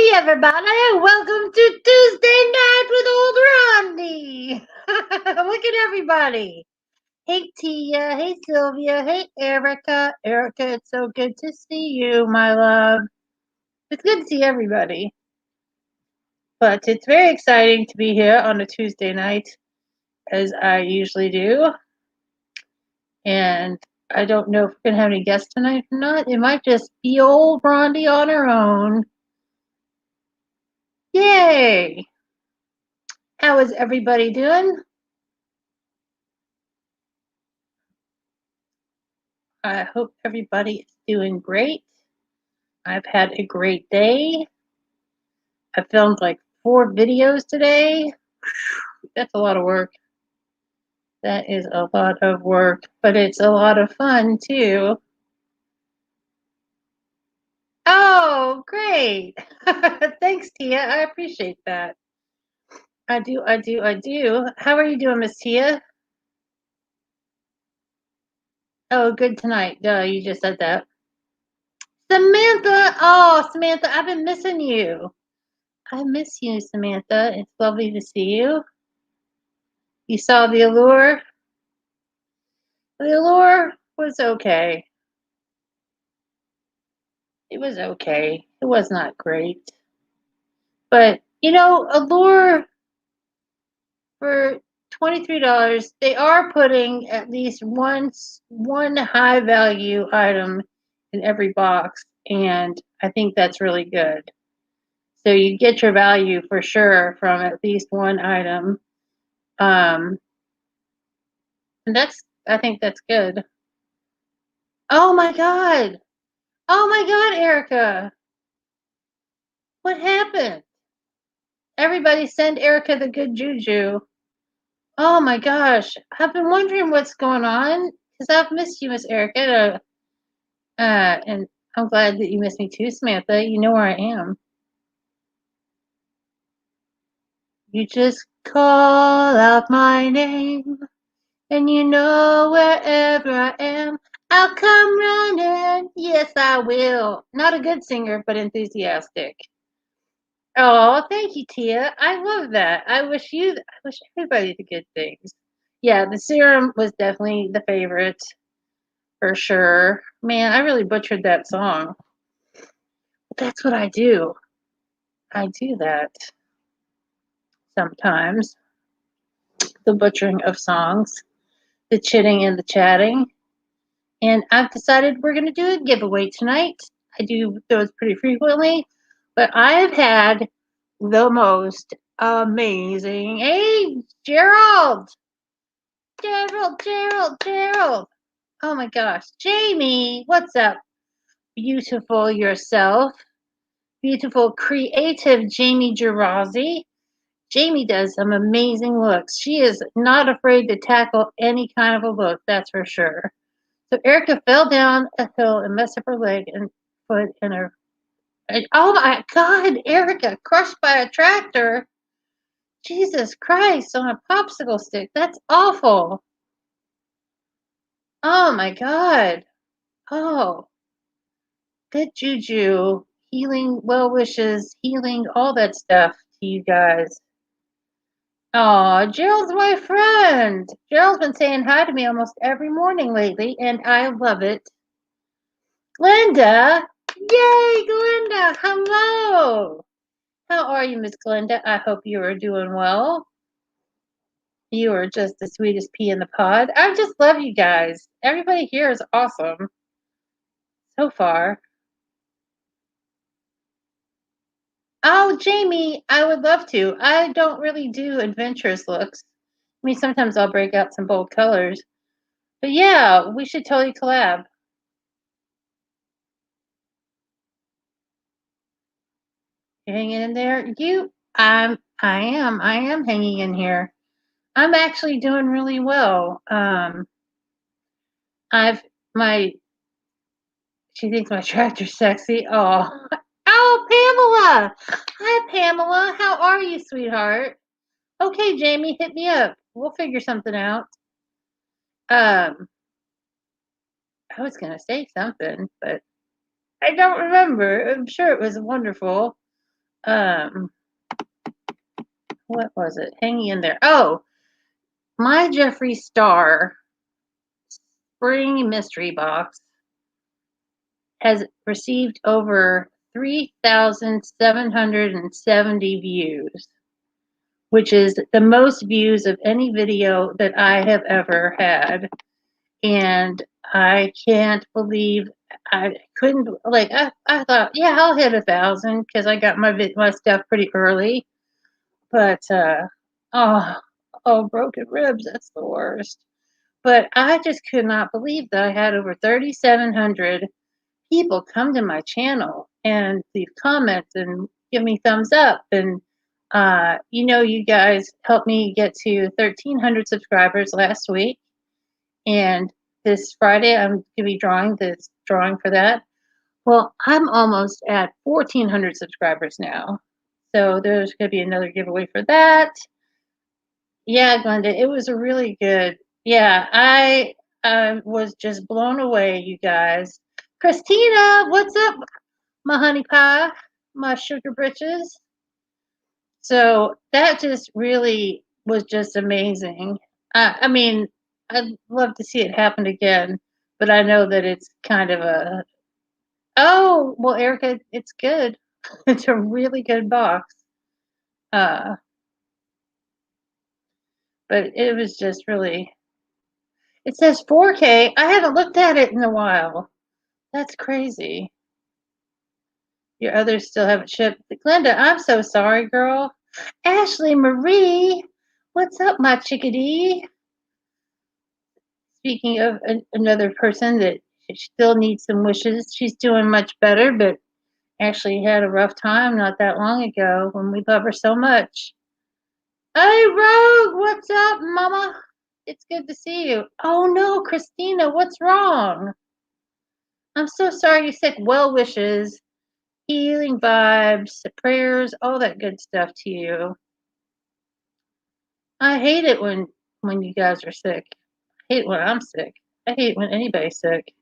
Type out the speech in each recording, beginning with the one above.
Hey everybody, welcome to Tuesday night with old Rhondy. Look at everybody. Hey Tia, hey Sylvia, hey Erica. Erica, it's so good to see you, my love. It's good to see everybody. But it's very exciting to be here on a Tuesday night, as I usually do. And I don't know if we're going to have any guests tonight or not. It might just be old Rhondy on her own. Yay! How is everybody doing? I hope everybody is doing great. I've had a great day. I filmed like 4 videos today. That's a lot of work. That is a lot of work, but it's a lot of fun too. Oh, great. Thanks, Tia. I appreciate that. I do. How are you doing, Miss Tia? Oh, good tonight. Duh, you just said that. Samantha! Oh, Samantha, I've been missing you. I miss you, Samantha. It's lovely to see you. You saw the allure? The allure was okay. It was okay. It was not great. But, allure for $23, they are putting at least one high value item in every box, and I think that's really good. So you get your value for sure from at least one item. Um, and I think that's good. Oh my god. Oh my god, Erica. What happened? Everybody send Erica the good juju. Oh my gosh. I've been wondering what's going on because I've missed you, Miss Erica. And I'm glad that you missed me too, Samantha. You know where I am. You just call out my name, and you know wherever I am, I'll come running. Yes, I will. Not a good singer, but enthusiastic. Oh, thank you, Tia. I love that. I wish everybody the good things. Yeah, the serum was definitely the favorite for sure. Man, I really butchered that song. That's what I do. I do that sometimes. The butchering of songs, the chitting and the chatting. And I've decided we're going to do a giveaway tonight. I do those pretty frequently, but I've had the most amazing. Hey, Gerald! Gerald. Oh my gosh. Jamie, what's up? Beautiful yourself. Beautiful, creative Jamie Gerasi. Jamie does some amazing looks. She is not afraid to tackle any kind of a look, that's for sure. So Erica fell down a hill and messed up her leg and foot in her. And, oh my God, Erica crushed by a tractor. Jesus Christ, on a popsicle stick. That's awful. Oh my God. Oh, good juju, healing, well wishes, healing, all that stuff to you guys. Oh, Gerald's my friend. Gerald's been saying hi to me almost every morning lately, and I love it. Glenda! Yay, Glenda! Hello! How are you, Miss Glenda? I hope you are doing well. You are just the sweetest pea in the pod. I just love you guys. Everybody here is awesome so far. Oh, Jamie, I would love to. I don't really do adventurous looks. I mean, sometimes I'll break out some bold colors. But yeah, we should totally collab. You hanging in there? I am hanging in here. I'm actually doing really well. I've my she thinks my tractor's sexy. Oh, oh, Pamela. Hi, Pamela. How are you, sweetheart? Okay, Jamie, hit me up. We'll figure something out. Um, I was gonna say something, but I don't remember. I'm sure it was wonderful. what was it? Hanging in there. Oh, my Jeffree Star spring mystery box has received over 3,770 views, which is the most views of any video that I have ever had. And I can't believe I couldn't, like, I thought, yeah, I'll hit 1,000 because I got my stuff pretty early. But, oh, broken ribs, that's the worst. But I just could not believe that I had over 3,700 people come to my channel and leave comments and give me thumbs up. And, you guys helped me get to 1,300 subscribers last week. And this Friday, I'm going to be drawing for that. Well, I'm almost at 1,400 subscribers now. So there's going to be another giveaway for that. Yeah, Glenda, it was a really good. Yeah, I was just blown away, you guys. Christina, what's up, my honey pie, my sugar britches? So that just really was just amazing. I mean, I'd love to see it happen again, but I know that it's kind of a. Oh, well, Erica, it's good. It's a really good box. Uh, but it was just really. It says 4K. I haven't looked at it in a while. That's crazy. Your others still haven't shipped. Glenda, I'm so sorry, girl. Ashley Marie, what's up, my chickadee? Speaking of another person that still needs some wishes, she's doing much better, but actually had a rough time not that long ago when we love her so much. Hey, Rogue, what's up, mama? It's good to see you. Oh, no, Christina, what's wrong? I'm so sorry you're sick. Well wishes, healing vibes, prayers, all that good stuff to you. I hate it when you guys are sick. I hate when I'm sick. I hate when anybody's sick.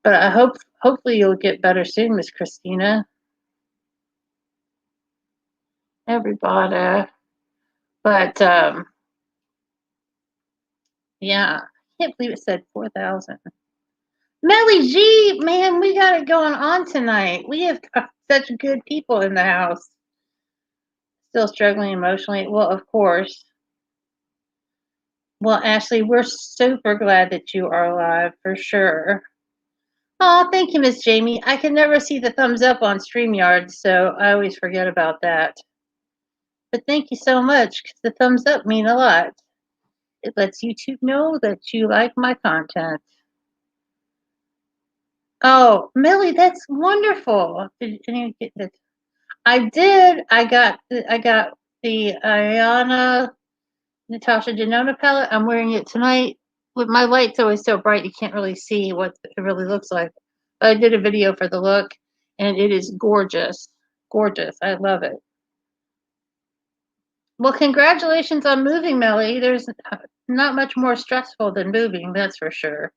But hopefully you'll get better soon, Miss Christina. Everybody. But yeah, I can't believe it said 4,000. Melly G, man, we got it going on tonight. We have such good people in the house. Still struggling emotionally. Well, of course. Well, Ashley, we're super glad that you are alive for sure. Oh, thank you, Miss Jamie. I can never see the thumbs up on StreamYard, so I always forget about that. But thank you so much, because the thumbs up mean a lot. It lets YouTube know that you like my content. Oh, Millie, that's wonderful. Did you get this? I did. I got the Ayana Natasha Denona palette. I'm wearing it tonight. With my light's always so bright, you can't really see what it really looks like. But I did a video for the look, and it is gorgeous. Gorgeous. I love it. Well, congratulations on moving, Melly. There's not much more stressful than moving, that's for sure.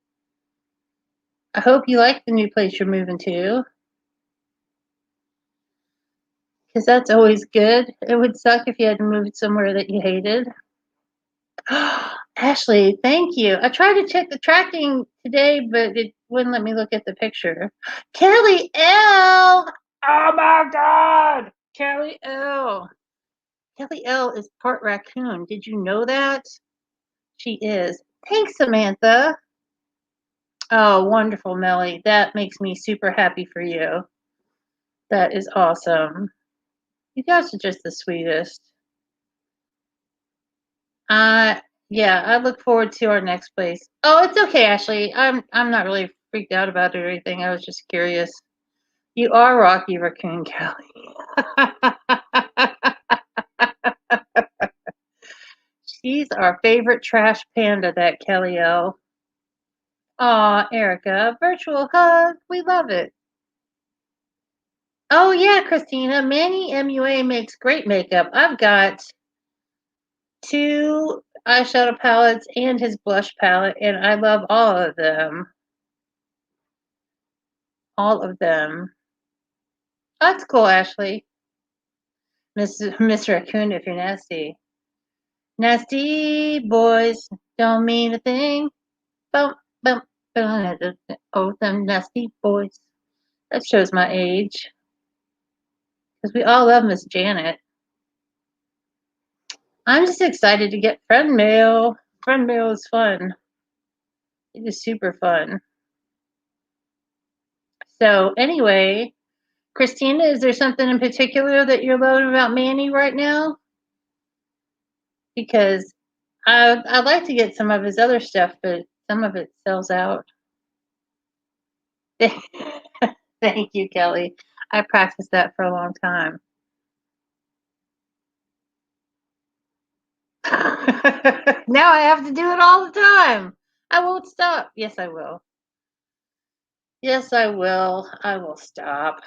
I hope you like the new place you're moving to, because that's always good. It would suck if you had to move somewhere that you hated. Ashley, thank you. I tried to check the tracking today, but it wouldn't let me look at the picture. Kelly L. Oh my God. Kelly L. Kelly L is part raccoon. Did you know that? She is. Thanks, Samantha. Oh, wonderful, Melly. That makes me super happy for you. That is awesome. You guys are just the sweetest. Yeah, I look forward to our next place. Oh, it's okay, Ashley. I'm not really freaked out about it or anything. I was just curious. You are Rocky Raccoon Kelly. She's our favorite trash panda, that Kelly L. Aw, Erica, virtual hug. We love it. Oh yeah, Christina. Manny MUA makes great makeup. I've got 2 eyeshadow palettes and his blush palette, and I love all of them. All of them. That's cool, Ashley. Miss Raccoon, if you're nasty. Nasty boys don't mean a thing. Bump, bump, bump. Oh, them nasty boys. That shows my age. Because we all love Miss Janet. I'm just excited to get friend mail. Friend mail is fun. It is super fun. So, anyway, Christina, is there something in particular that you're loving about Manny right now? Because I'd like to get some of his other stuff, but some of it sells out. Thank you, Kelly. I practiced that for a long time. Now I have to do it all the time. I won't stop. Yes, I will. Yes, I will. I will stop.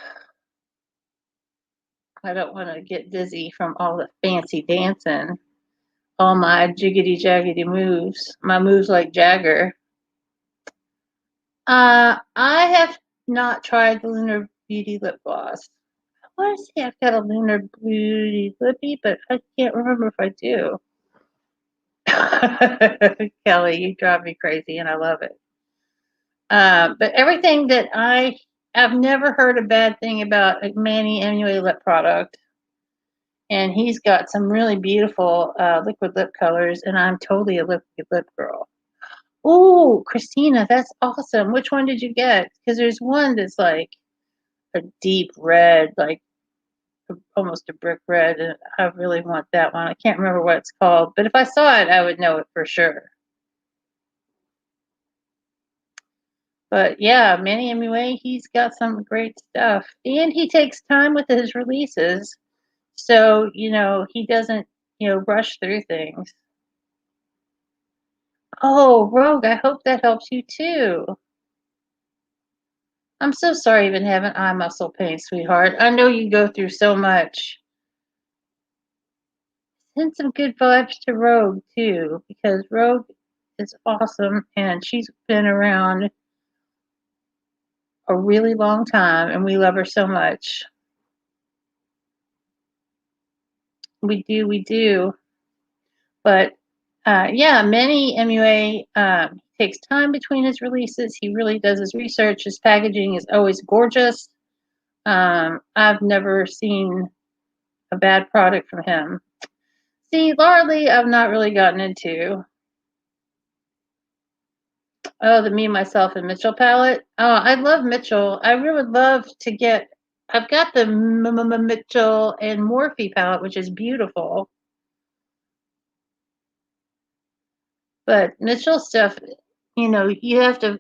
I don't want to get dizzy from all the fancy dancing, all my jiggity jaggedy moves, my moves like Jagger. I have not tried the Lunar Beauty lip gloss. I want to say I've got a Lunar Beauty lippy, but I can't remember if I do. Kelly, you drive me crazy, and I love it. But everything that I've never heard a bad thing about a Manny MUA lip product, and he's got some really beautiful liquid lip colors, and I'm totally a liquid lip girl. Oh, Christina, that's awesome. Which one did you get? Because there's one that's like a deep red, like almost a brick red, and I really want that one. I can't remember what it's called, but if I saw it, I would know it for sure. But yeah, Manny MUA, he's got some great stuff, and he takes time with his releases, so he doesn't rush through things. Oh, Rogue, I hope that helps you too. I'm so sorry you've been having eye muscle pain, sweetheart. I know you go through so much. Send some good vibes to Rogue too, because Rogue is awesome and she's been around a really long time and we love her so much. We do, we do. But yeah, Manny MUA takes time between his releases. He really does his research. His packaging is always gorgeous. I've never seen a bad product from him. See, Laura Lee, I've not really gotten into. Oh, the Me, Myself, and Mitchell palette. Oh, I love Mitchell. I really would love to get. I've got the Mitchell and Morphe palette, which is beautiful. But Mitchell stuff, you have to.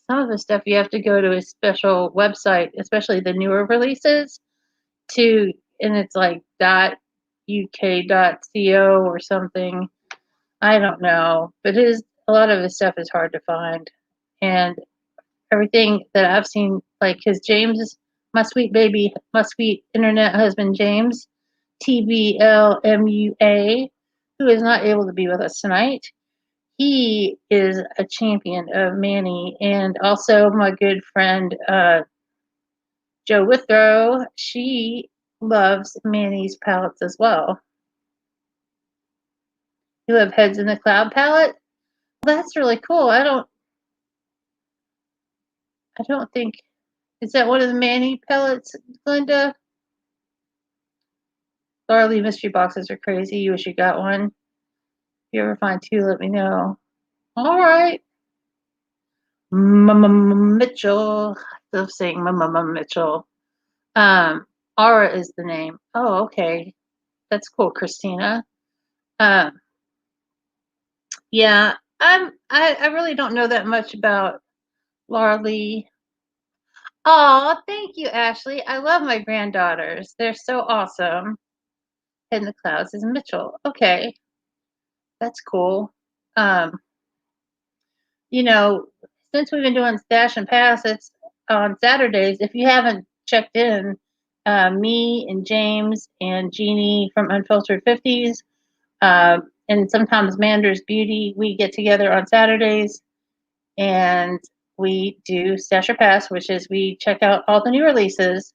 Some of the stuff you have to go to a special website, especially the newer releases, to, and it's like .uk.co or something. I don't know, but a lot of his stuff is hard to find, and everything that I've seen, like his James, my sweet baby, my sweet internet husband James, TBLMUA, who is not able to be with us tonight. He is a champion of Manny, and also my good friend Jo Withrow. She loves Manny's palettes as well. You have Heads in the Cloud palette. Well, that's really cool. I don't think, is that one of the Manny palettes, Glenda? Laura mystery boxes are crazy. You wish you got one. If you ever find two, let me know. All right. Mitchell. I love saying Mitchell. Aura is the name. Oh, okay. That's cool, Christina. Um, yeah, I really don't know that much about Laura Lee. Oh, thank you, Ashley. I love my granddaughters. They're so awesome. In the clouds is Mitchell. Okay, that's cool. Um, since we've been doing Stash and Pass, it's on Saturdays. If you haven't checked in, me and James and Jeannie from Unfiltered 50s, and sometimes Mander's Beauty, we get together on Saturdays and we do Stash or Pass, which is we check out all the new releases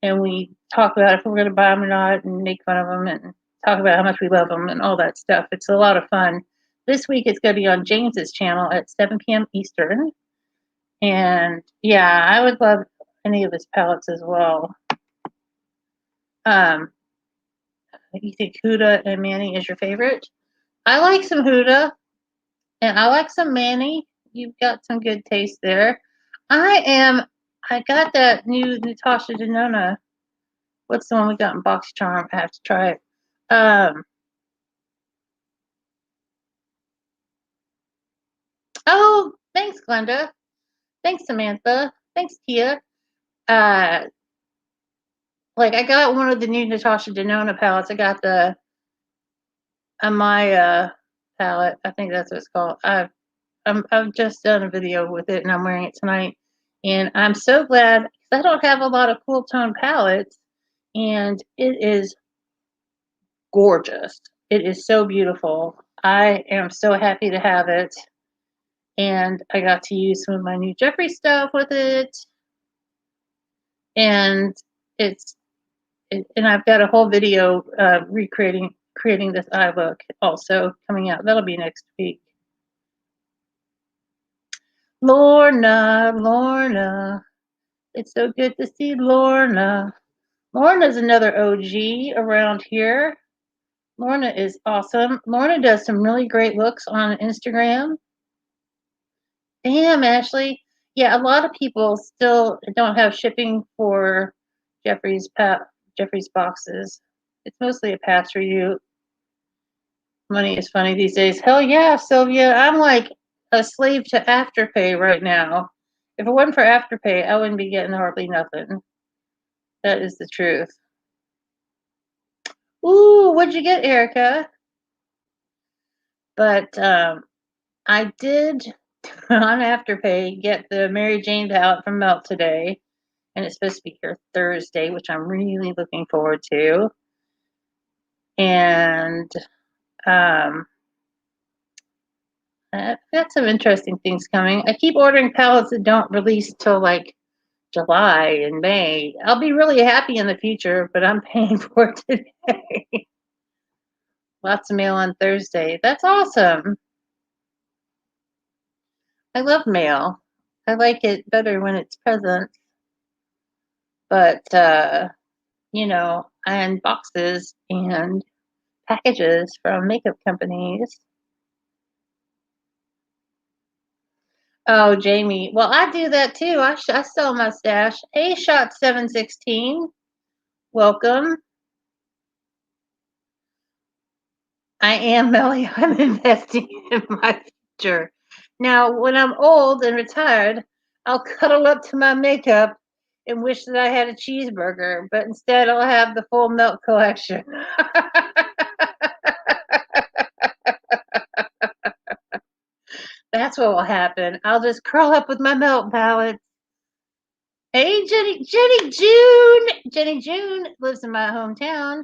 and we talk about if we're going to buy them or not, and make fun of them, and talk about how much we love them and all that stuff. It's a lot of fun. This week it's going to be on James's channel at 7 p.m. Eastern. And yeah, I would love any of his palettes as well. You think Huda and Manny is your favorite? I like some Huda, and I like some Manny. You've got some good taste there. I got that new Natasha Denona. What's the one we got in Box Charm? I have to try it. Oh, thanks, Glenda. Thanks, Samantha. Thanks, Tia. Uh, like I got one of the new Natasha Denona palettes. I got the Amaya palette. I think that's what it's called. I've just done a video with it, and I'm wearing it tonight. And I'm so glad because I don't have a lot of cool tone palettes, and it is gorgeous. It is so beautiful. I am so happy to have it, and I got to use some of my new Jeffree stuff with it, and and I've got a whole video creating this eye look also coming out. That'll be next week. Lorna. It's so good to see Lorna. Lorna's another OG around here. Lorna is awesome. Lorna does some really great looks on Instagram. Damn, Ashley. Yeah, a lot of people still don't have shipping for Jeffree's boxes. It's mostly a pass for you. Money is funny these days. Hell yeah, Sylvia. I'm like a slave to Afterpay right now. If it wasn't for Afterpay, I wouldn't be getting hardly nothing. That is the truth. Ooh, what'd you get, Erica? But I did on Afterpay get the Mary Jane palette from Melt today, and it's supposed to be here Thursday, which I'm really looking forward to. And I've got some interesting things coming. I keep ordering palettes that don't release till like July and May. I'll be really happy in the future, but I'm paying for it today. Lots of mail on Thursday. That's awesome. I love mail. I like it better when it's present. But and boxes and packages from makeup companies. Oh, Jamie. Well, I do that too. I sell my stash. Hey, Shot 716. Welcome. I am, Melly. I'm investing in my future. Now, when I'm old and retired, I'll cuddle up to my makeup and wish that I had a cheeseburger, but instead I'll have the full Melt collection. That's what will happen. I'll just curl up with my Melt palette. Hey, Jenny June lives in my hometown,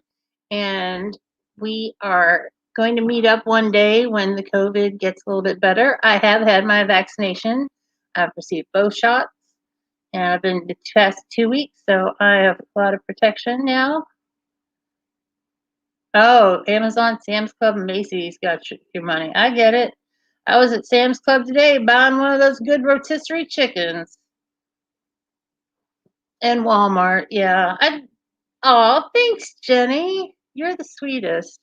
and we are going to meet up one day when the COVID gets a little bit better. I have had my vaccination. I've received both shots, and I've been tested 2 weeks, so I have a lot of protection now. Oh, Amazon, Sam's Club, and Macy's got your money. I get it. I was at Sam's Club today buying one of those good rotisserie chickens. And Walmart, yeah. Oh, thanks, Jenny. You're the sweetest.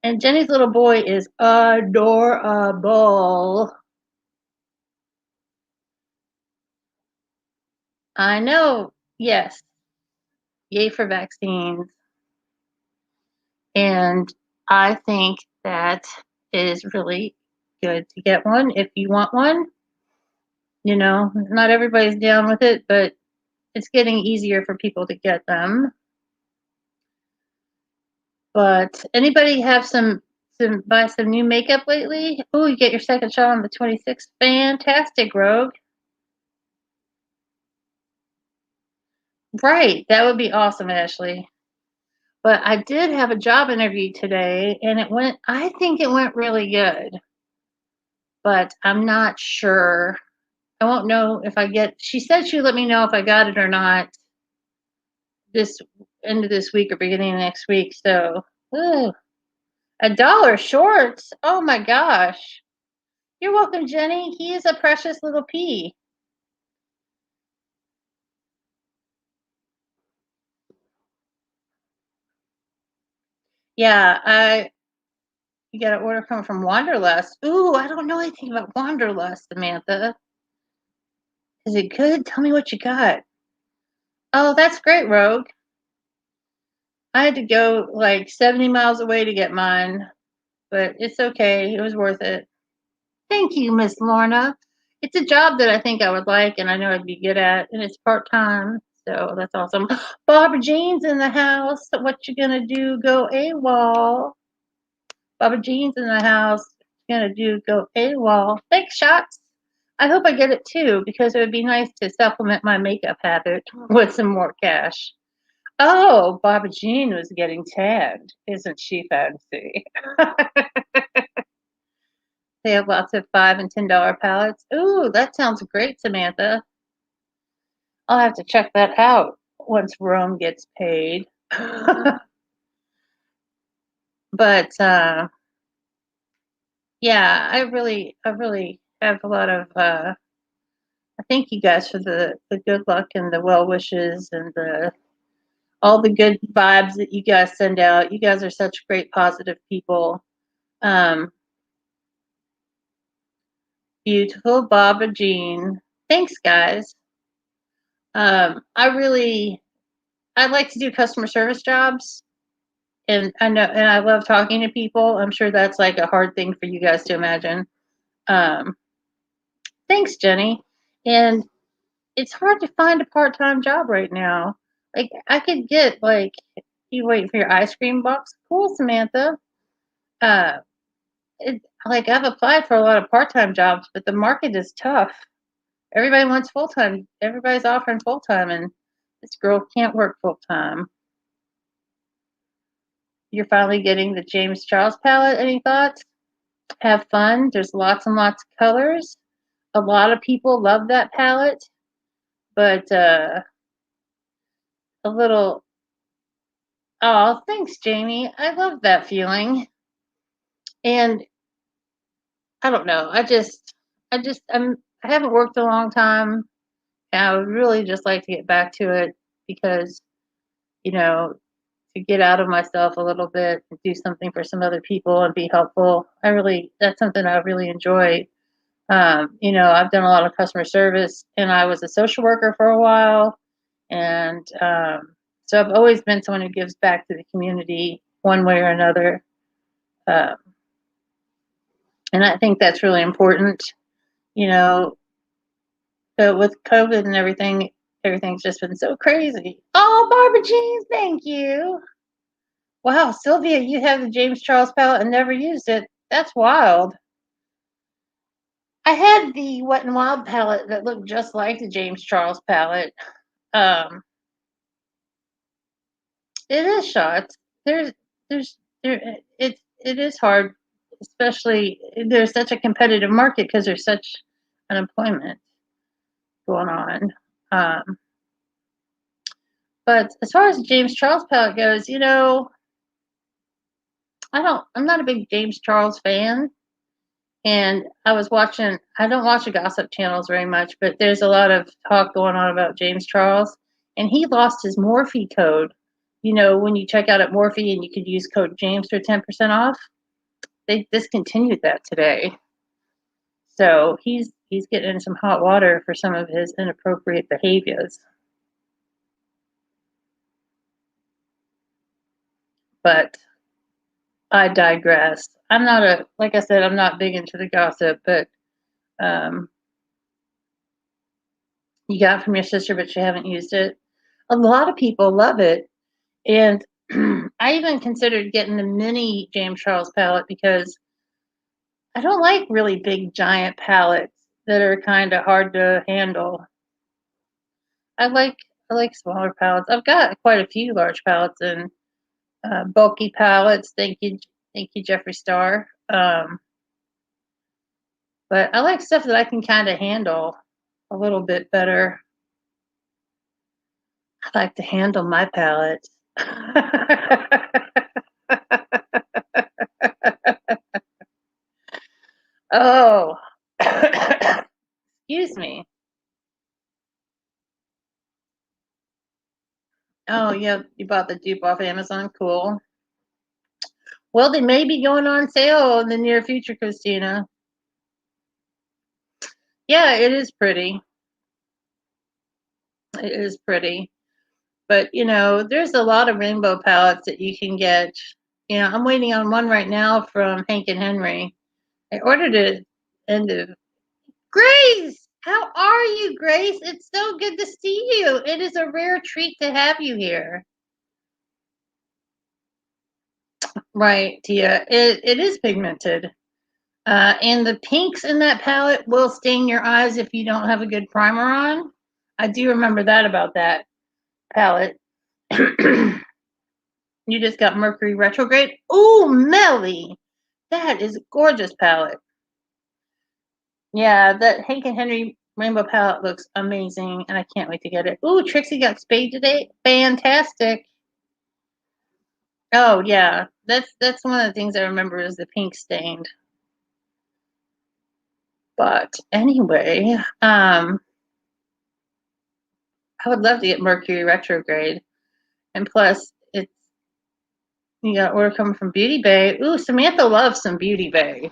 And Jenny's little boy is adorable. I know. Yes. Yay for vaccines. And I think that is really good to get one if you want one. Not everybody's down with it, but it's getting easier for people to get them. But anybody have buy some new makeup lately? Oh, you get your second shot on the 26th. Fantastic, Rogue. Right, that would be awesome, Ashley. But I did have a job interview today, and I think it went really good. But I'm not sure. I won't know if she said she would let me know if I got it or not this end of this week or beginning of next week. So, ooh, $1 short. Oh my gosh. You're welcome, Jenny. He is a precious little pea. Yeah, you got an order coming from Wanderlust. Ooh, I don't know anything about Wanderlust, Samantha. Is it good? Tell me what you got. Oh, that's great, Rogue. I had to go like 70 miles away to get mine, but it's okay. It was worth it. Thank you, Miss Lorna. It's a job that I think I would like and I know I'd be good at, and it's part time. So that's awesome. Barbara Jean's in the house. What you gonna do? Go AWOL. Barbara Jean's in the house. Gonna do go AWOL. Thanks, shots. I hope I get it too because it would be nice to supplement my makeup habit with some more cash. Oh, Barbara Jean was getting tagged. Isn't she fancy? They have lots of $5 and $10 palettes. Ooh, that sounds great, Samantha. I'll have to check that out once Rome gets paid. But yeah, I really have a lot of. I thank you guys for the good luck and the well wishes and the all the good vibes that you guys send out. You guys are such great, positive people. Um, Beautiful Baba Jean. Thanks, guys. I like to do customer service jobs, and I love talking to people. I'm sure that's like a hard thing for you guys to imagine. Um, Thanks, Jenny. And it's hard to find a part-time job right now. Like I could get like you waiting for your ice cream box. Cool, Samantha. Uh, like I've applied for a lot of part-time jobs, but the market is tough. Everybody wants full-time. Everybody's offering full-time, and this girl can't work full-time. You're finally getting the James Charles palette. Any thoughts? Have fun. There's lots and lots of colors. A lot of people love that palette, but a little. Oh, thanks, Jamie. I love that feeling. And I don't know. I haven't worked a long time, and I would really just like to get back to it because, you know, to get out of myself a little bit and do something for some other people and be helpful. That's something I really enjoy. I've done a lot of customer service and I was a social worker for a while. And so I've always been someone who gives back to the community one way or another. Um, and I think that's really important, you know, but with COVID and everything, everything's just been so crazy. Oh, Barbara Jean, thank you. Wow, Sylvia, you have the James Charles palette and never used it. That's wild. I had the Wet and Wild palette that looked just like the James Charles palette. Um, it is shots. It is hard, especially there's such a competitive market because there's such unemployment going on. Um, but as far as the James Charles palette goes, I'm not a big James Charles fan. And I don't watch the gossip channels very much, but there's a lot of talk going on about James Charles. And he lost his Morphe code. When you check out at Morphe and you could use code James for 10% off, they discontinued that today. So he's getting in some hot water for some of his inappropriate behaviors. But I digress. Like I said, I'm not big into the gossip, but um, you got it from your sister, but you haven't used it. A lot of people love it. And I even considered getting the mini James Charles palette because I don't like really big giant palettes that are kind of hard to handle. I like I like smaller palettes. I've got quite a few large palettes and bulky palettes. Thank you, Jeffree Star. But I like stuff that I can kind of handle a little bit better. I like to handle my palette. Oh, excuse me. Oh, yeah, you bought the dupe off Amazon. Cool. Well, they may be going on sale in the near future, Christina. Yeah, it is pretty. It is pretty. But, there's a lot of rainbow palettes that you can get. I'm waiting on one right now from Hank and Henry. I ordered it end of Grace. How are you, Grace? It's so good to see you. It is a rare treat to have you here. Right, Tia. It is pigmented. And the pinks in that palette will stain your eyes if you don't have a good primer on. I do remember that about that palette. You just got Mercury retrograde. Ooh, Melly. That is a gorgeous palette. Yeah, that Hank and Henry rainbow palette looks amazing, and I can't wait to get it. Ooh, Trixie got spayed today. Fantastic. Oh yeah, that's one of the things I remember is the pink stained. But anyway, I would love to get Mercury retrograde, and plus it's you got order coming from Beauty Bay. Ooh, Samantha loves some Beauty Bay.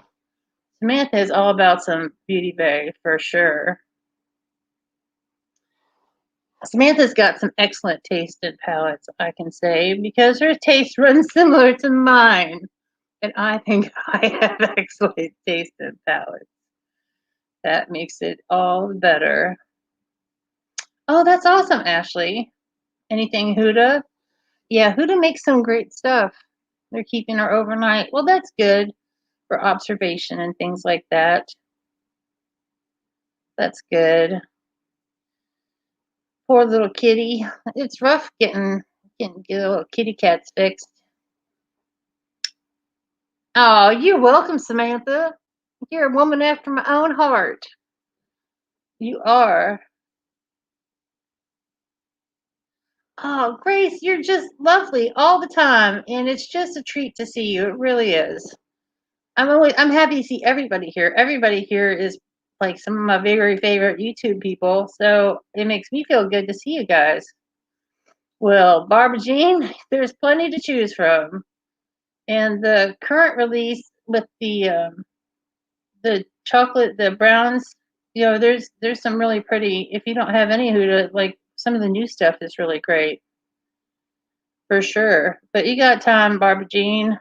Samantha is all about some Beauty Bay for sure. Samantha's got some excellent taste in palettes, I can say, because her taste runs similar to mine. And I think I have excellent taste in palettes. That makes it all better. Oh, that's awesome, Ashley. Anything Huda? Yeah, Huda makes some great stuff. They're keeping her overnight. Well, that's good for observation and things like that. That's good. Poor little kitty. It's rough getting little kitty cats fixed. Oh, you're welcome, Samantha. You're a woman after my own heart. You are. Oh, Grace, you're just lovely all the time, and it's just a treat to see you. It really is. I'm happy to see everybody here. Everybody here is like some of my very favorite YouTube people, so it makes me feel good to see you guys. Well, Barbara Jean, there's plenty to choose from, and the current release with the chocolate, the browns, there's some really pretty. If you don't have any Huda, like some of the new stuff is really great for sure. But you got time, Barbara Jean.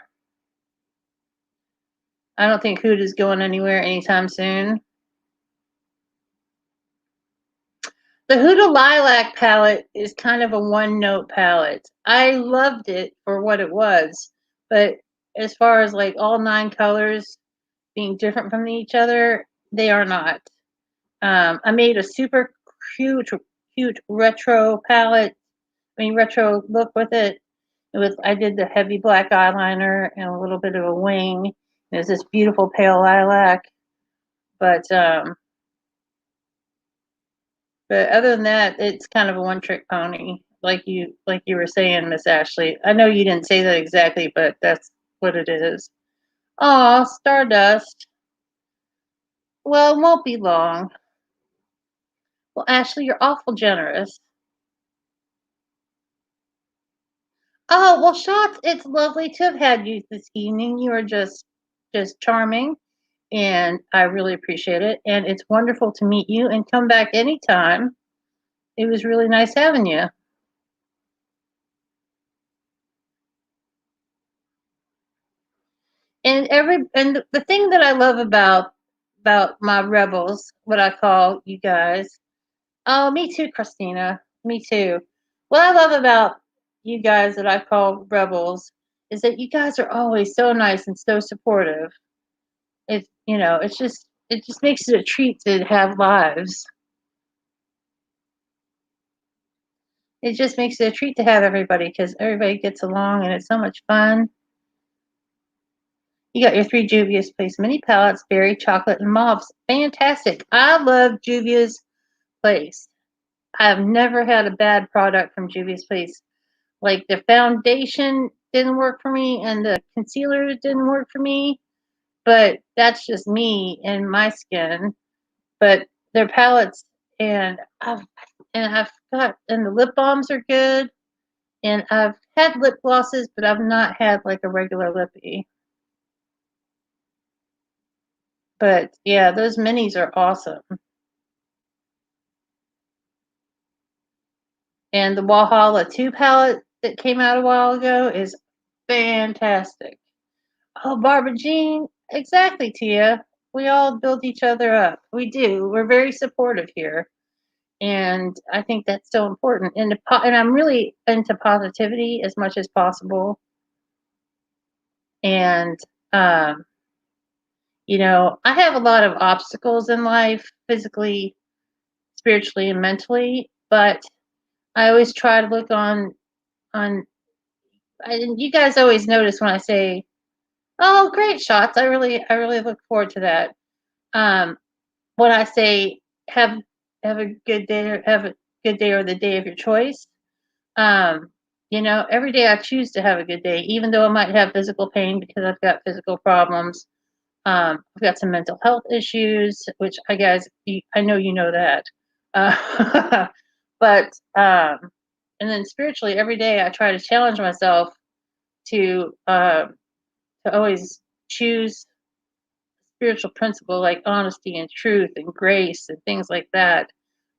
I don't think Huda's going anywhere anytime soon. The Huda Lilac palette is kind of a one-note palette. I loved it for what it was, but as far as like all 9 colors being different from each other, they are not. I made a super cute retro palette. I mean, retro look with it. I did the heavy black eyeliner and a little bit of a wing. There's this beautiful pale lilac, but other than that, it's kind of a one-trick pony, like you were saying, Miss Ashley. I know you didn't say that exactly, but that's what it is. Aw, Stardust. Well, it won't be long. Well, Ashley, you're awful generous. Oh, well, Shots, it's lovely to have had you this evening. You are just charming, and I really appreciate it. And it's wonderful to meet you and come back anytime. It was really nice having you. And the thing that I love about my rebels, what I call you guys. Oh, me too, Christina. Me too. What I love about you guys that I call rebels is that you guys are always so nice and so supportive. It just makes it a treat to have lives. It just makes it a treat to have everybody because everybody gets along and it's so much fun. You got your 3 Juvia's Place mini palettes, berry, chocolate, and mauves. Fantastic. I love Juvia's Place. I've never had a bad product from Juvia's Place. Like the foundation didn't work for me and the concealer didn't work for me, but that's just me and my skin. But their palettes and I've got and the lip balms are good and I've had lip glosses, but I've not had like a regular lippy. But yeah, those minis are awesome. And the Walhalla 2 palette that came out a while ago is fantastic. Oh, Barbara Jean, exactly, Tia. We all build each other up. We do. We're very supportive here, and I think that's so important. And I'm really into positivity as much as possible. And um, I have a lot of obstacles in life, physically, spiritually, and mentally. But I always try to look on. You guys always notice when I say, "Oh, great shots!" I really look forward to that. Um, when I say have have a good day or have a good day or the day of your choice, um, every day I choose to have a good day, even though I might have physical pain because I've got physical problems. I've got some mental health issues, which I know you know that. Uh, but and then spiritually, every day I try to challenge myself to always choose spiritual principle like honesty and truth and grace and things like that,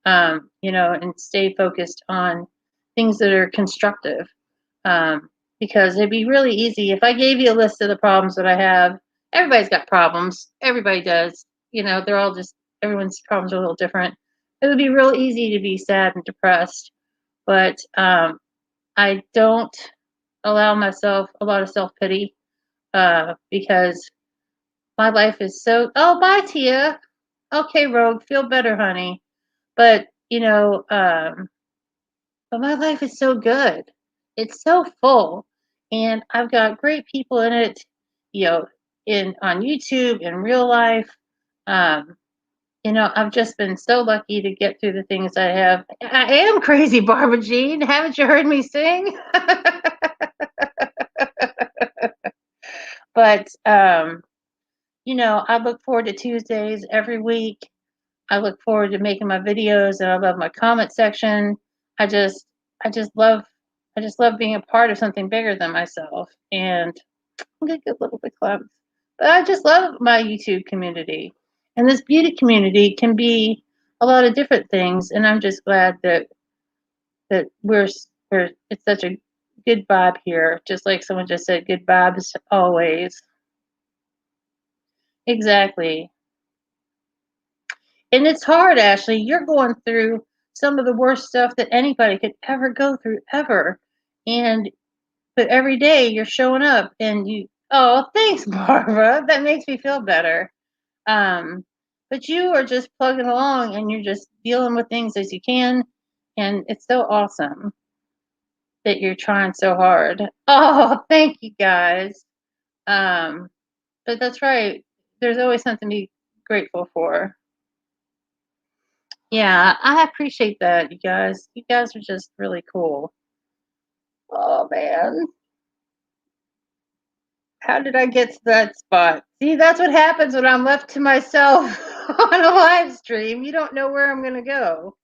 and stay focused on things that are constructive. Because it'd be really easy if I gave you a list of the problems that I have. Everybody's got problems. Everybody does. They're all just, everyone's problems are a little different. It would be real easy to be sad and depressed, but I don't allow myself a lot of self pity because my life is so. Oh, bye, Tia. Okay, Rogue, feel better, honey. But but my life is so good. It's so full, and I've got great people in it. You know, in on YouTube, in real life. Um, I've just been so lucky to get through the things I have. I am crazy, Barbara Jean. Haven't you heard me sing? But I look forward to Tuesdays every week. I look forward to making my videos, and I love my comment section. I just, I just love, I just love being a part of something bigger than myself. And I'm gonna get a little bit clumsy, but I just love my YouTube community. And this beauty community can be a lot of different things. And I'm just glad that we're it's such a good vibe here. Just like someone just said, good vibes always. Exactly. And it's hard, Ashley. You're going through some of the worst stuff that anybody could ever go through, ever. And but every day you're showing up and oh, thanks, Barbara. That makes me feel better. But you are just plugging along and you're just dealing with things as you can. And it's so awesome that you're trying so hard. Oh, thank you guys. Um, but that's right. There's always something to be grateful for. Yeah, I appreciate that, you guys. You guys are just really cool. Oh man, how did I get to that spot? See, that's what happens when I'm left to myself on a live stream. You don't know where I'm gonna go.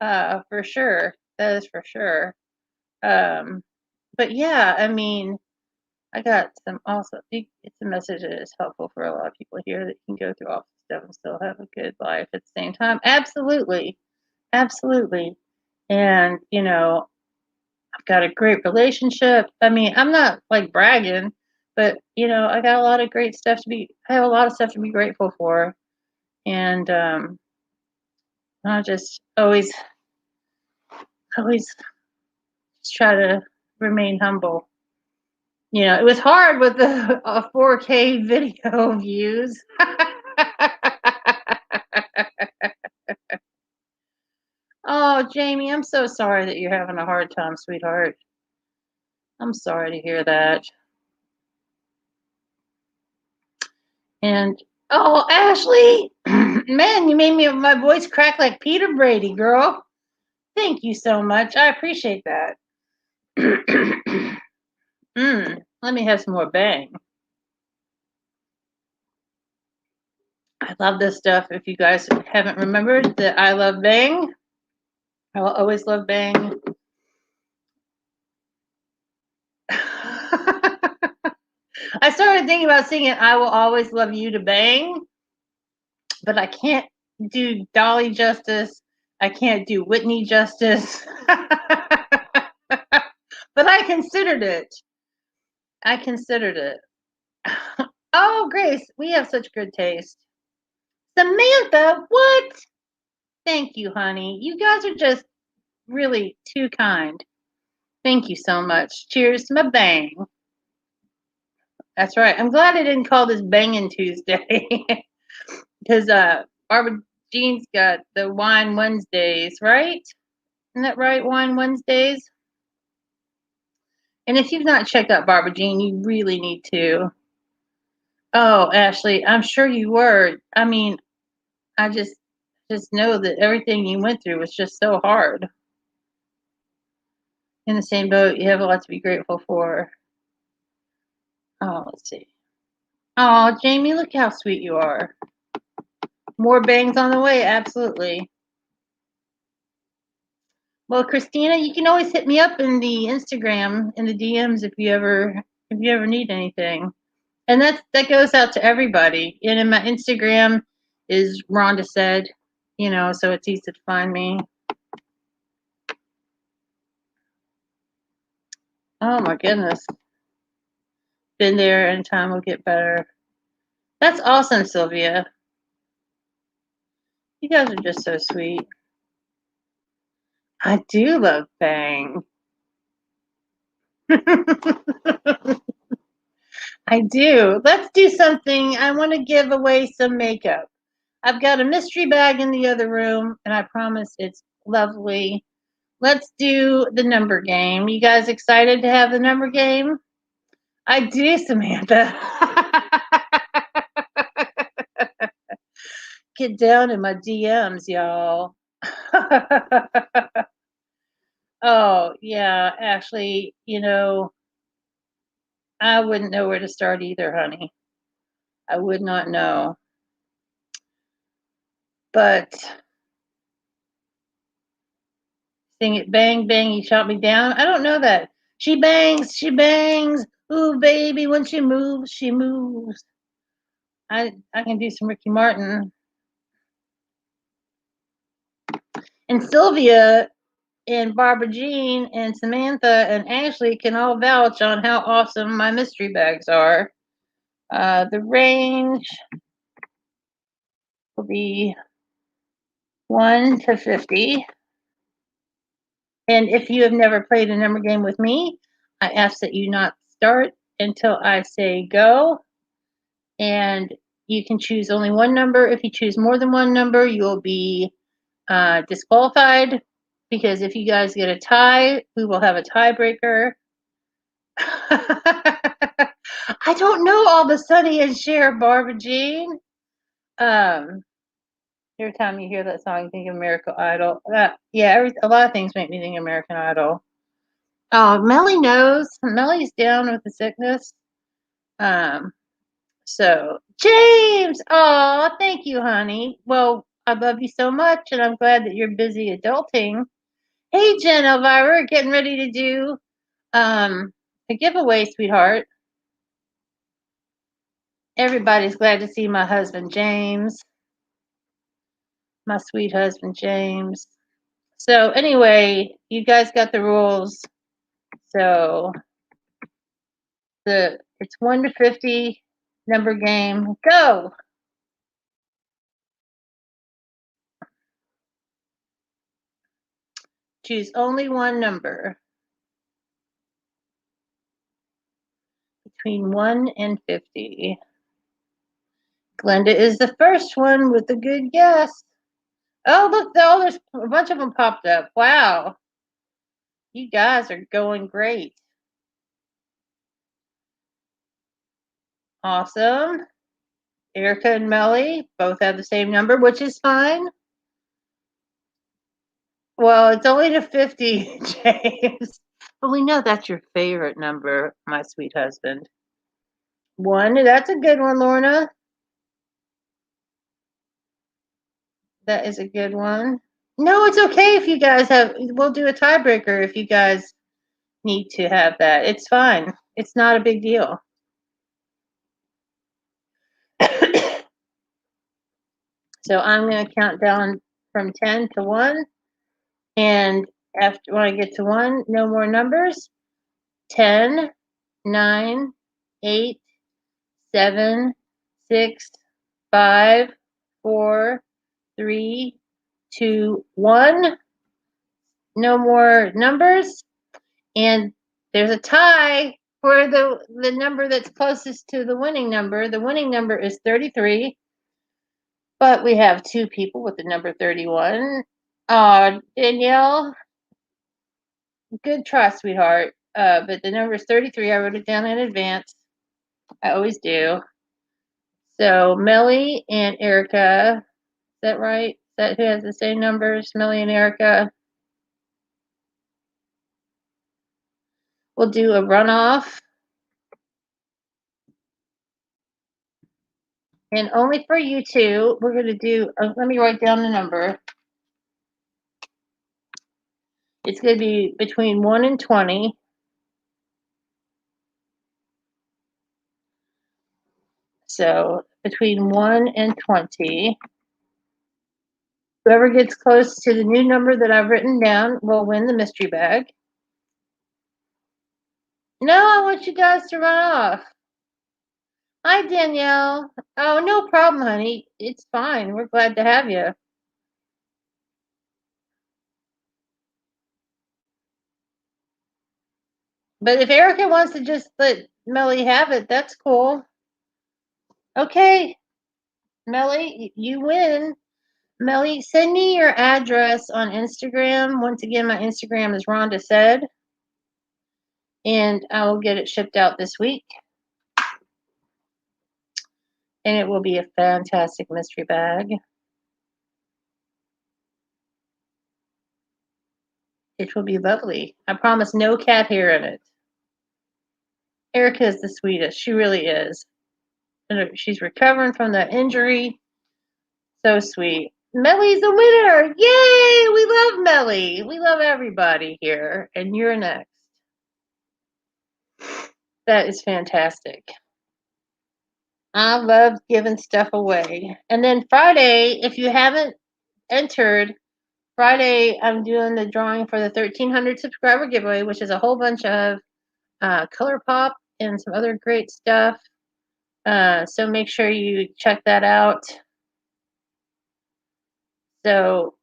For sure. That is for sure. Um, but yeah, I mean, I got some also. It's a message that is helpful for a lot of people here that can go through all this stuff and still have a good life at the same time. Absolutely, absolutely. And I've got a great relationship. I mean, I'm not like bragging, but I got a lot of great stuff I have a lot of stuff to be grateful for. And I just always just try to remain humble. It was hard with the 4K video views. Oh, Jamie, I'm so sorry that you're having a hard time, sweetheart. I'm sorry to hear that. And oh, Ashley, man, you made my voice crack like Peter Brady, girl. Thank you so much. I appreciate that. Let me have some more bang. I love this stuff. If you guys haven't remembered that I love bang, I will always love bang. I started thinking about singing I Will Always Love You to bang, but I can't do Dolly justice. I can't do Whitney justice. But I considered it. Oh, Grace, we have such good taste. Samantha, what? Thank you, honey. You guys are just really too kind. Thank you so much. Cheers to my bang. That's right. I'm glad I didn't call this Banging Tuesday because Barbara Jean's got the Wine Wednesdays, right? Isn't that right? Wine Wednesdays. And if you've not checked out Barbara Jean, you really need to. Oh, Ashley, I'm sure you were. I mean, I just know that everything you went through was just so hard. In the same boat, you have a lot to be grateful for. Oh, let's see. Oh, Jamie, look how sweet you are. More bangs on the way, absolutely. Well, Christina, you can always hit me up in the Instagram in the DMs if you ever need anything. And that goes out to everybody. And in my Instagram is Rhonda said, so it's easy to find me. Oh my goodness. Been there and time will get better. That's awesome, Sylvia. You guys are just so sweet. I do love bang. I do. Let's do something. I want to give away some makeup. I've got a mystery bag in the other room, and I promise it's lovely. Let's do the number game. You guys excited to have the number game? I do, Samantha. Get down in my DMs, y'all. Oh, yeah, actually, I wouldn't know where to start either, honey. I would not know. But sing it, bang, bang, you shot me down. I don't know that. She bangs, she bangs. Ooh, baby, when she moves, she moves. I can do some Ricky Martin. And Sylvia and Barbara Jean and Samantha and Ashley can all vouch on how awesome my mystery bags are. The range will be 1 to 50. And if you have never played a number game with me, I ask that you not start until I say go. And you can choose only one number. If you choose more than one number, you'll be disqualified, because if you guys get a tie, we will have a tiebreaker. I don't know all the Sonny and Cher, Barbara Jean. Every time you hear that song, you think of American Idol. A lot of things make me think of American Idol. Oh, Melly knows. Melly's down with the sickness. So James, oh, thank you, honey. Well, I love you so much, and I'm glad that you're busy adulting. Hey, Jen Elvira, getting ready to do a giveaway, sweetheart. Everybody's glad to see my husband James, my sweet husband James. So anyway, you guys got the rules. So it's 1 to 50 number game. Go. Choose only one number between 1 and 50. Glenda is the first one with a good guess. Oh, look, there's a bunch of them popped up. Wow. You guys are going great. Awesome. Erica and Melly both have the same number, which is fine. Well, it's only to 50, James. But we know that's your favorite number, my sweet husband. 1, that's a good one, Lorna. That is a good one. No, it's okay if you guys we'll do a tiebreaker if you guys need to have that. It's fine. It's not a big deal. So I'm going to count down from 10 to 1. And after when I get to 1, no more numbers. 10, 9, 8, 7, 6, 5, 4, 3, 2, 1. No more numbers. And there's a tie for the number that's closest to the winning number. The winning number is 33. But we have 2 people with the number 31. Danielle, good try, sweetheart. But the number is 33. I wrote it down in advance. I always do. So Melly and Erica, is that right? Is that who has the same numbers? Melly and Erica. We'll do a runoff. And only for you two, we're going to do, let me write down the number. It's going to be between 1 and 20. So between 1 and 20. Whoever gets close to the new number that I've written down will win the mystery bag. No, I want you guys to run off. Hi, Danielle. Oh, no problem, honey. It's fine. We're glad to have you. But if Erica wants to just let Melly have it, that's cool. Okay, Melly, you win. Melly, send me your address on Instagram. Once again, my Instagram is Rhonda Said. And I will get it shipped out this week. And it will be a fantastic mystery bag. It will be lovely. I promise no cat hair in it. Erica is the sweetest. She really is. She's recovering from that injury. So sweet. Melly's the winner. Yay! We love Melly. We love everybody here. And you're next. That is fantastic. I love giving stuff away. And then Friday, if you haven't entered, Friday I'm doing the drawing for the 1,300 subscriber giveaway, which is a whole bunch of Color Pop and some other great stuff. So make sure you check that out. So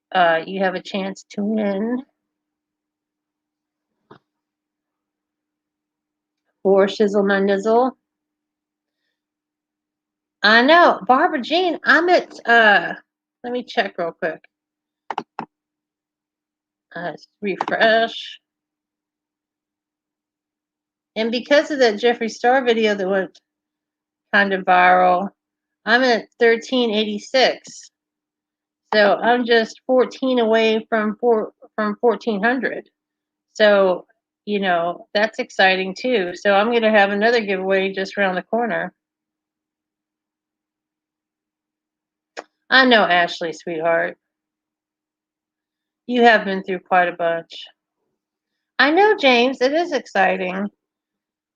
you have a chance to win for Shizzle My Nizzle. I know, Barbara Jean, I'm at, let me check real quick. Refresh. And because of that Jeffree Star video that went kind of viral, I'm at 1386. So I'm just 14 away from 1400. So, you know, that's exciting too. So I'm going to have another giveaway just around the corner. I know, Ashley, sweetheart. You have been through quite a bunch. I know, James. It is exciting.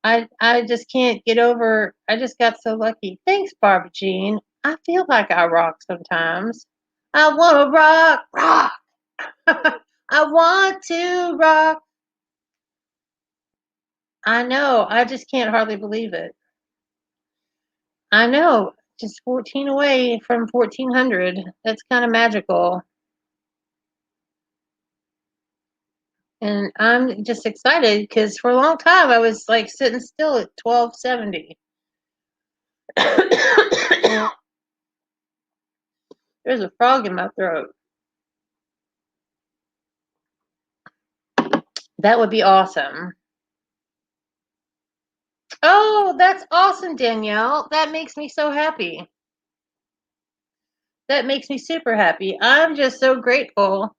I just can't get over. I just got so lucky. Thanks, Barbara Jean. I feel like I rock sometimes. I want to rock. I want to rock. I know. I just can't hardly believe it. I know. Just 14 away from 1400. That's kind of magical. And I'm just excited because for a long time I was like sitting still at 1270. There's a frog in my throat. That would be awesome. Oh, that's awesome, Danielle. That makes me so happy. That makes me super happy. I'm just so grateful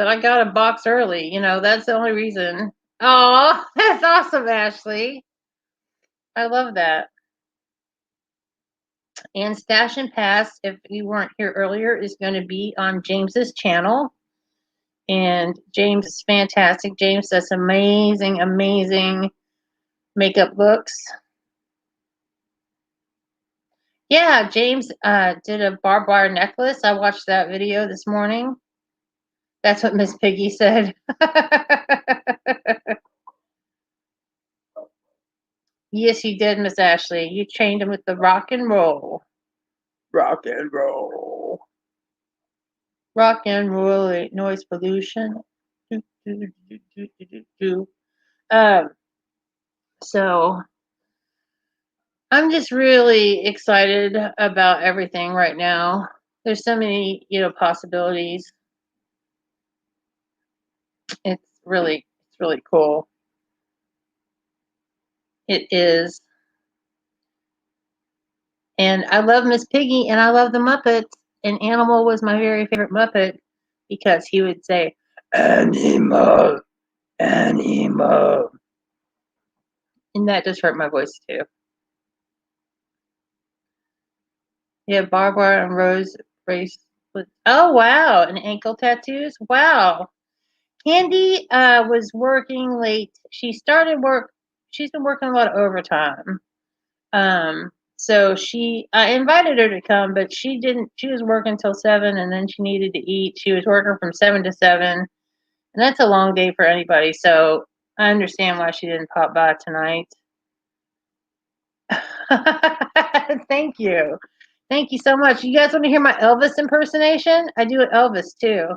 but I got a box early. That's the only reason. Oh, that's awesome, Ashley. I love that. And Stash and Pass, if you weren't here earlier, is going to be on James's channel. And James is fantastic. James does amazing, amazing makeup looks. Yeah, James did a barbed wire necklace. I watched that video this morning. That's what Miss Piggy said. Yes, you did, Miss Ashley. You trained him with the rock and roll. Rock and roll. Rock and roll, noise pollution. So I'm just really excited about everything right now. There's so many, possibilities. It's really cool. It is. And I love Miss Piggy and I love the Muppets. And Animal was my very favorite Muppet because he would say, Animal, Animal. And that just hurt my voice too. Yeah, barbed wire and rose bracelets. Oh, wow. And ankle tattoos. Wow. Candy was working late. She started work. She's been working a lot of overtime. So I invited her to come, but she didn't. She was working till 7, and then she needed to eat. She was working from 7 to 7, and that's a long day for anybody. So I understand why she didn't pop by tonight. Thank you. Thank you so much. You guys want to hear my Elvis impersonation? I do an Elvis too.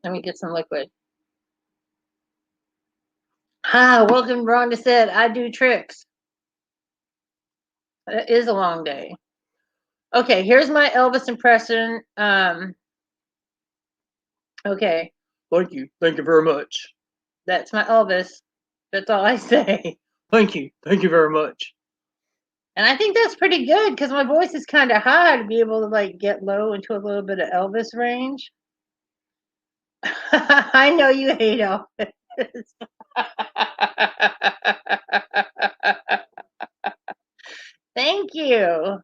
Let me get some liquid. Hi, welcome. Rhonda said I do tricks. It is a long day. Okay, here's my Elvis impression. Okay. Thank you. Thank you very much. That's my Elvis. That's all I say. Thank you. Thank you very much. And I think that's pretty good because my voice is kind of high to be able to get low into a little bit of Elvis range. I know you hate Elvis. Thank you.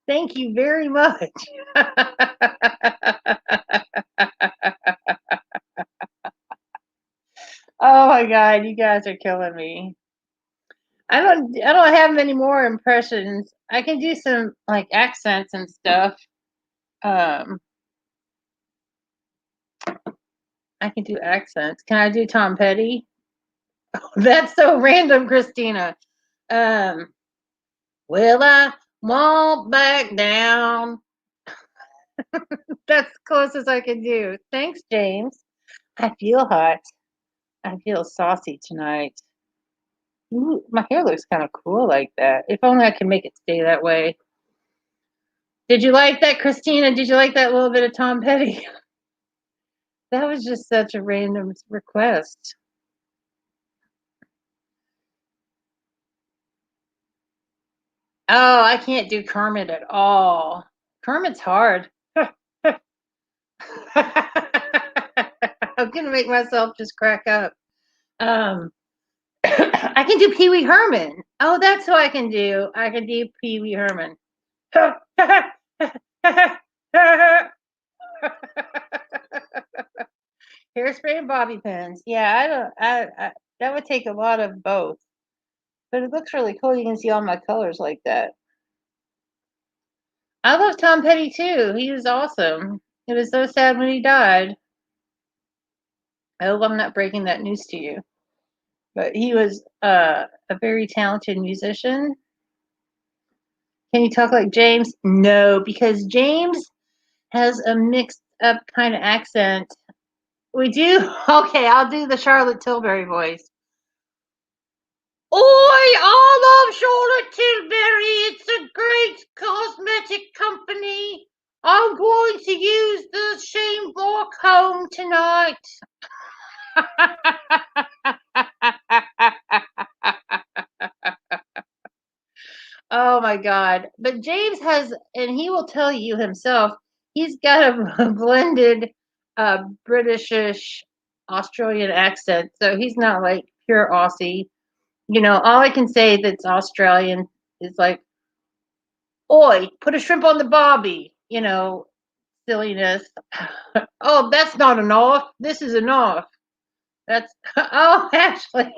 Thank you very much. Oh my god, you guys are killing me. I don't have many more impressions. I can do some accents and stuff. I can do accents. Can I do Tom Petty? That's so random, Christina. Um, well, I won't back down. That's the closest I can do. Thanks, James. I feel hot. I feel saucy tonight. Ooh, my hair looks kind of cool like that. If only I can make it stay that way. Did you like that, Christina? Did you like that little bit of Tom Petty? That was just such a random request. Oh, I can't do Kermit at all. Kermit's hard. I'm gonna make myself just crack up. Um, I can do Pee Wee Herman. Oh, that's who I can do. I can do Pee Wee Herman. Hairspray and bobby pins. Yeah, I don't. That would take a lot of both. But it looks really cool. You can see all my colors like that. I love Tom Petty too. He was awesome. It was so sad when he died. I hope I'm not breaking that news to you. But he was a very talented musician. Can you talk like James? No, because James has a mixed up kind of accent. We do? Okay, I'll do the Charlotte Tilbury voice. Oi, I love Charlotte Tilbury. It's a great cosmetic company. I'm going to use the same block home tonight. Oh my God. But James has, and he will tell you himself, he's got a blended Britishish Australian accent, so he's not like pure Aussie. All I can say that's Australian is like, "Oi, put a shrimp on the barbie," silliness. Oh, that's not enough. This is enough. That's oh, Ashley.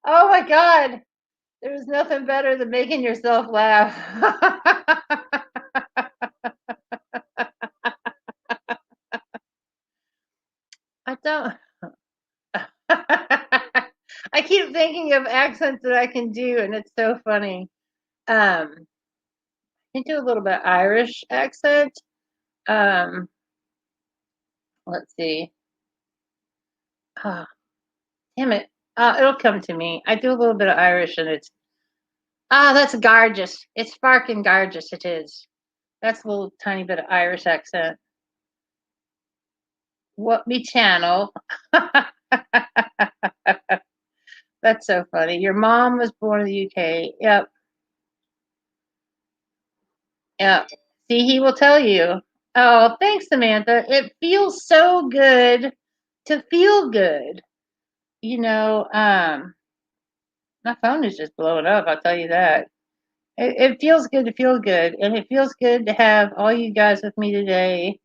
Oh my God. There's nothing better than making yourself laugh. I don't. I keep thinking of accents that I can do, and it's so funny. I can do a little bit Irish accent. Um, let's see. Oh, damn it. It'll come to me. I do a little bit of Irish, and it's that's gorgeous. It's sparking gorgeous. It is. That's a little tiny bit of Irish accent. What me channel? That's so funny. Your mom was born in the UK. Yep. Yep. See, he will tell you. Oh, thanks, Samantha. It feels so good to feel good. You know, um, my phone is just blowing up. I'll tell you that. It feels good to feel good, and it feels good to have all you guys with me today.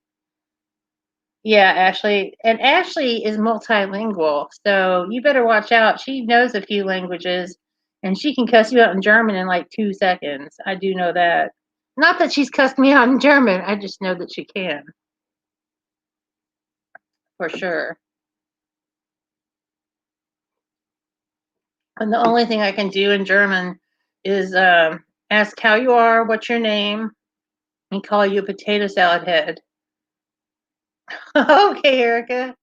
Yeah, Ashley. And Ashley is multilingual, so you better watch out. She knows a few languages, and she can cuss you out in German in like 2 seconds. I do know that. Not that she's cussed me out in German, I just know that she can, for sure. And the only thing I can do in German is ask how you are, what's your name, and call you a potato salad head. Okay, Erica.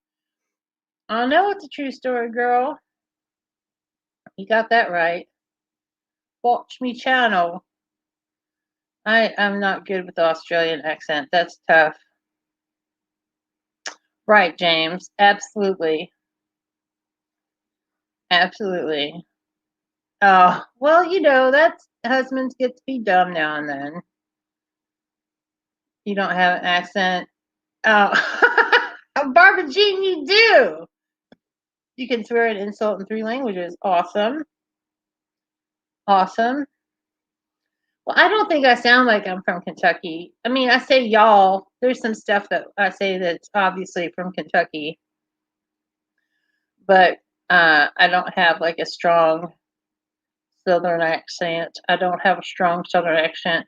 I know it's a true story, girl. You got that right. Watch me channel. I'm not good with the Australian accent. That's tough. Right, James. Absolutely. Absolutely. Oh, well, that's husbands get to be dumb now and then. You don't have an accent. Oh, Barbara Jean, you do. You can swear an insult in 3 languages. Awesome. Awesome. Well, I don't think I sound like I'm from Kentucky. I mean, I say y'all. There's some stuff that I say that's obviously from Kentucky, but I don't have like a strong Southern accent. I don't have a strong Southern accent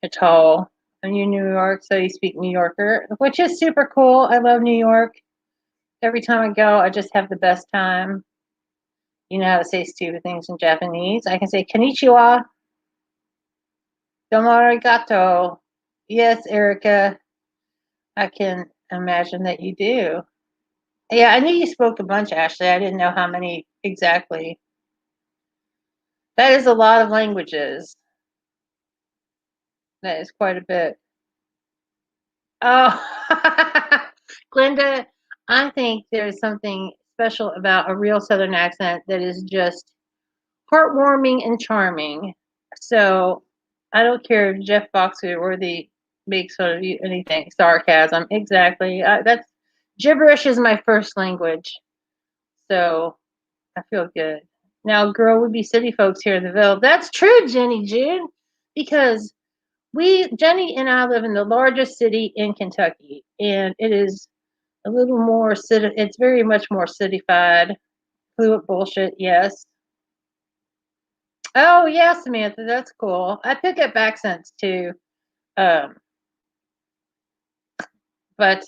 at all. And you're New York, so you speak New Yorker, which is super cool. I love New York. Every time I go, I just have the best time. You know how to say stupid things in Japanese. I can say konnichiwa, domo arigato. Yes, Erica, I can imagine that you do. Yeah, I knew you spoke a bunch, Ashley. I didn't know how many exactly. That is a lot of languages. That is quite a bit. Oh, Glenda, I think there's something special about a real Southern accent that is just heartwarming and charming. So I don't care if Jeff Foxworthy makes fun of you, anything, sarcasm. Exactly. That's gibberish is my first language. So I feel good. Now, girl, would be city folks here in the Ville. That's true, Jenny June, because Jenny and I live in the largest city in Kentucky, and it is a little more city. It's very much more cityfied. Fluent bullshit, yes. Oh yeah, Samantha, that's cool. I pick up accents too, um, but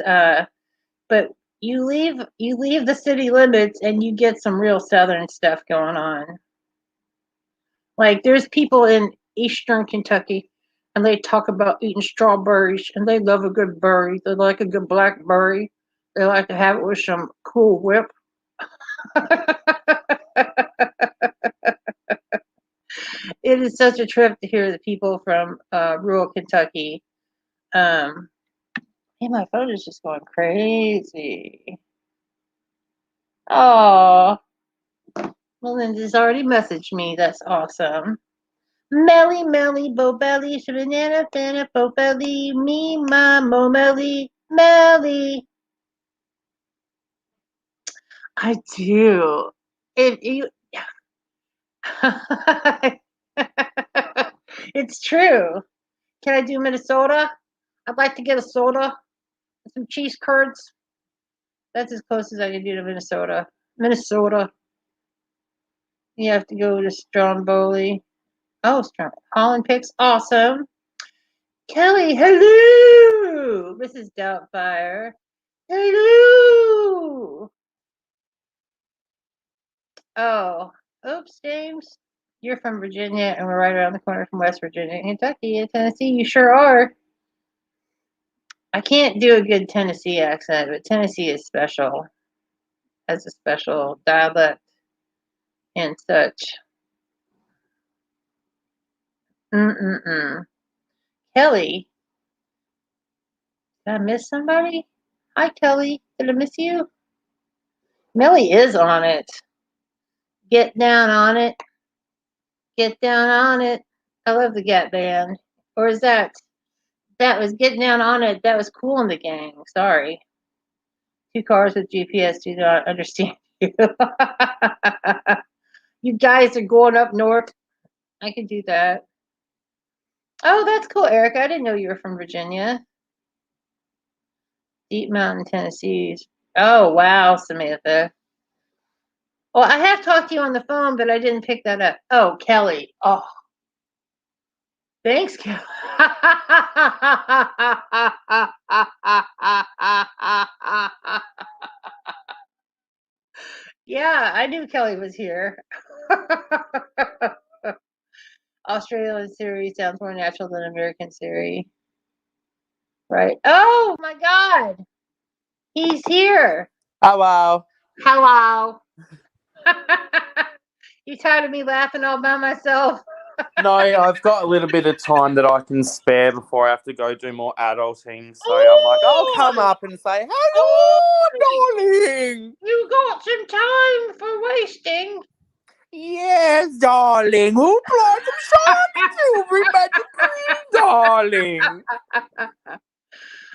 but you leave the city limits and you get some real Southern stuff going on. Like there's people in Eastern Kentucky, and they talk about eating strawberries, and they love a good berry. They like a good blackberry. They like to have it with some Cool Whip. It is such a trip to hear the people from rural Kentucky. Um, hey, my phone is just going crazy. Oh, Melinda's already messaged me. That's awesome. Melly, Melly, Bo Belly, Banana, Banana, Bo Belly, me, my, Mo Melly, Melly. I do. If you, it's true. Can I do Minnesota? I'd like to get a soda, some cheese curds. That's as close as I can do to Minnesota. Minnesota. You have to go to Stromboli. Oh, Holland picks. Awesome. Kelly, hello. Mrs. Doubtfire. Hello. Oh, oops, James. You're from Virginia, and we're right around the corner from West Virginia, Kentucky, and Tennessee. You sure are. I can't do a good Tennessee accent, but Tennessee is special. Has a special dialect and such. Mm-mm-mm. Kelly, did I miss somebody? Hi, Kelly. Did I miss you? Melly is on it. Get down on it. Get down on it. I love the Gap Band. Or is that was getting down on it? That was Cool in the Gang. Sorry. Two cars with GPS do not understand you. You guys are going up north. I can do that. Oh, that's cool, Erica. I didn't know you were from Virginia. Deep Mountain, Tennessee. Oh, wow, Samantha. Well, I have talked to you on the phone, but I didn't pick that up. Oh, Kelly. Oh, thanks, Kelly. Yeah, I knew Kelly was here. Australian series sounds more natural than American series. Right. Oh my God. He's here. Hello. Hello. You tired of me laughing all by myself? No, I've got a little bit of time that I can spare before I have to go do more adulting. So I'm like, I'll come up and say, hello, darling. You got some time for wasting. Yes, darling. Who'd like some shiny jewelry magic cream, darling?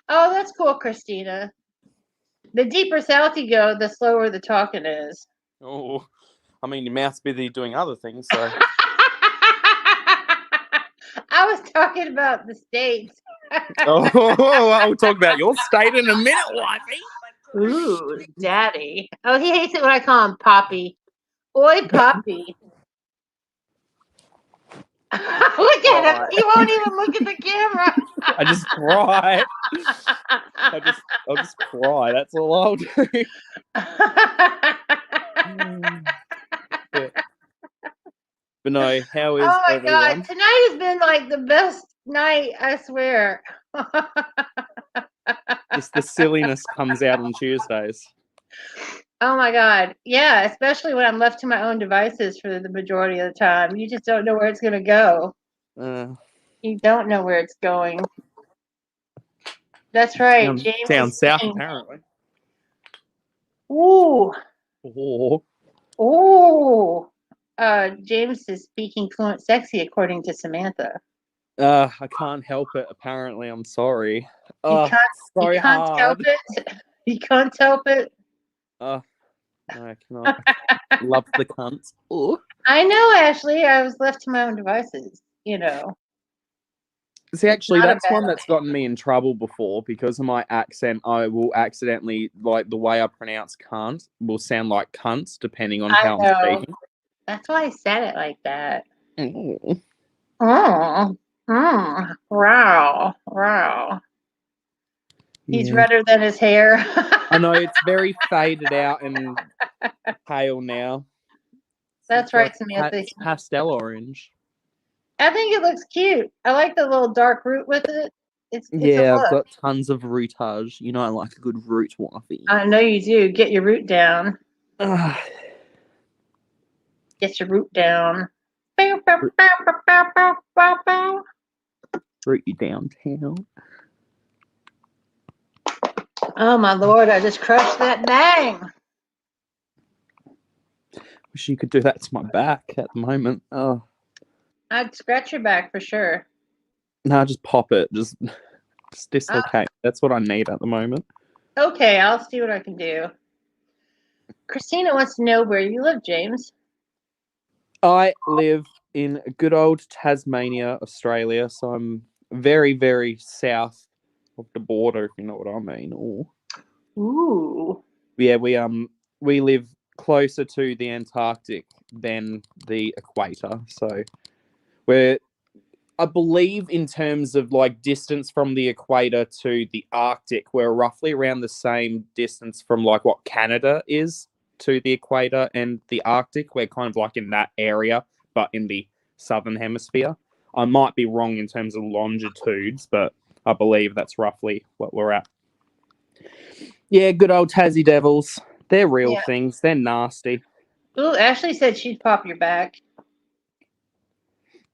Oh, that's cool, Christina. The deeper south you go, the slower the talking is. Oh, I mean, your mouth's busy doing other things, so. I was talking about the States. Oh, I'll talk about your state in a minute, wifey. Ooh, daddy. Oh, he hates it when I call him Poppy. Oi, Poppy. Look at him. He won't even look at the camera. I just cry. I'll just cry. That's all I'll do. But no, how is everyone? God, tonight has been like the best night, I swear. Just the silliness comes out on Tuesdays. Oh my God. Yeah, especially when I'm left to my own devices for the majority of the time. You just don't know where it's going to go. You don't know where it's going. That's right. James down south, apparently. Ooh. Oh. Ooh. James is speaking fluent sexy, according to Samantha. I can't help it, apparently. I'm sorry. You can't help it. You can't help it. No, I cannot. Love the cunts. Ooh. I know, Ashley. I was left to my own devices, you know. See, actually, that's one that's gotten me in trouble before because of my accent. I will accidentally, like, the way I pronounce cunt will sound like cunts depending on how I'm speaking. That's why I said it like that. Oh. Wow. He's redder than his hair. I know, it's very faded out and pale now. That's right, Samantha. It's pastel orange. I think it looks cute. I like the little dark root with it. It's I've got tons of rootage. You know I like a good root wifey. I know you do. Get your root down. Get your root down. Root you downtown. Oh my Lord, I just crushed that bang. Wish you could do that to my back at the moment. Oh, I'd scratch your back for sure. no, just pop it. Just dislocate. That's what I need at the moment. Okay, I'll see what I can do. Christina wants to know where you live, James. I live in good old Tasmania, Australia, so I'm very, very south of the border, if you know what I mean. Ooh. Yeah, we live closer to the Antarctic than the equator, so we're, I believe, in terms of like distance from the equator to the Arctic, we're roughly around the same distance from like what Canada is to the equator and the Arctic. We're kind of like in that area, but in the southern hemisphere. I might be wrong in terms of longitudes, but I believe that's roughly what we're at. Yeah, good old Tassie Devils. They're real things. They're nasty. Ooh, Ashley said she'd pop your back.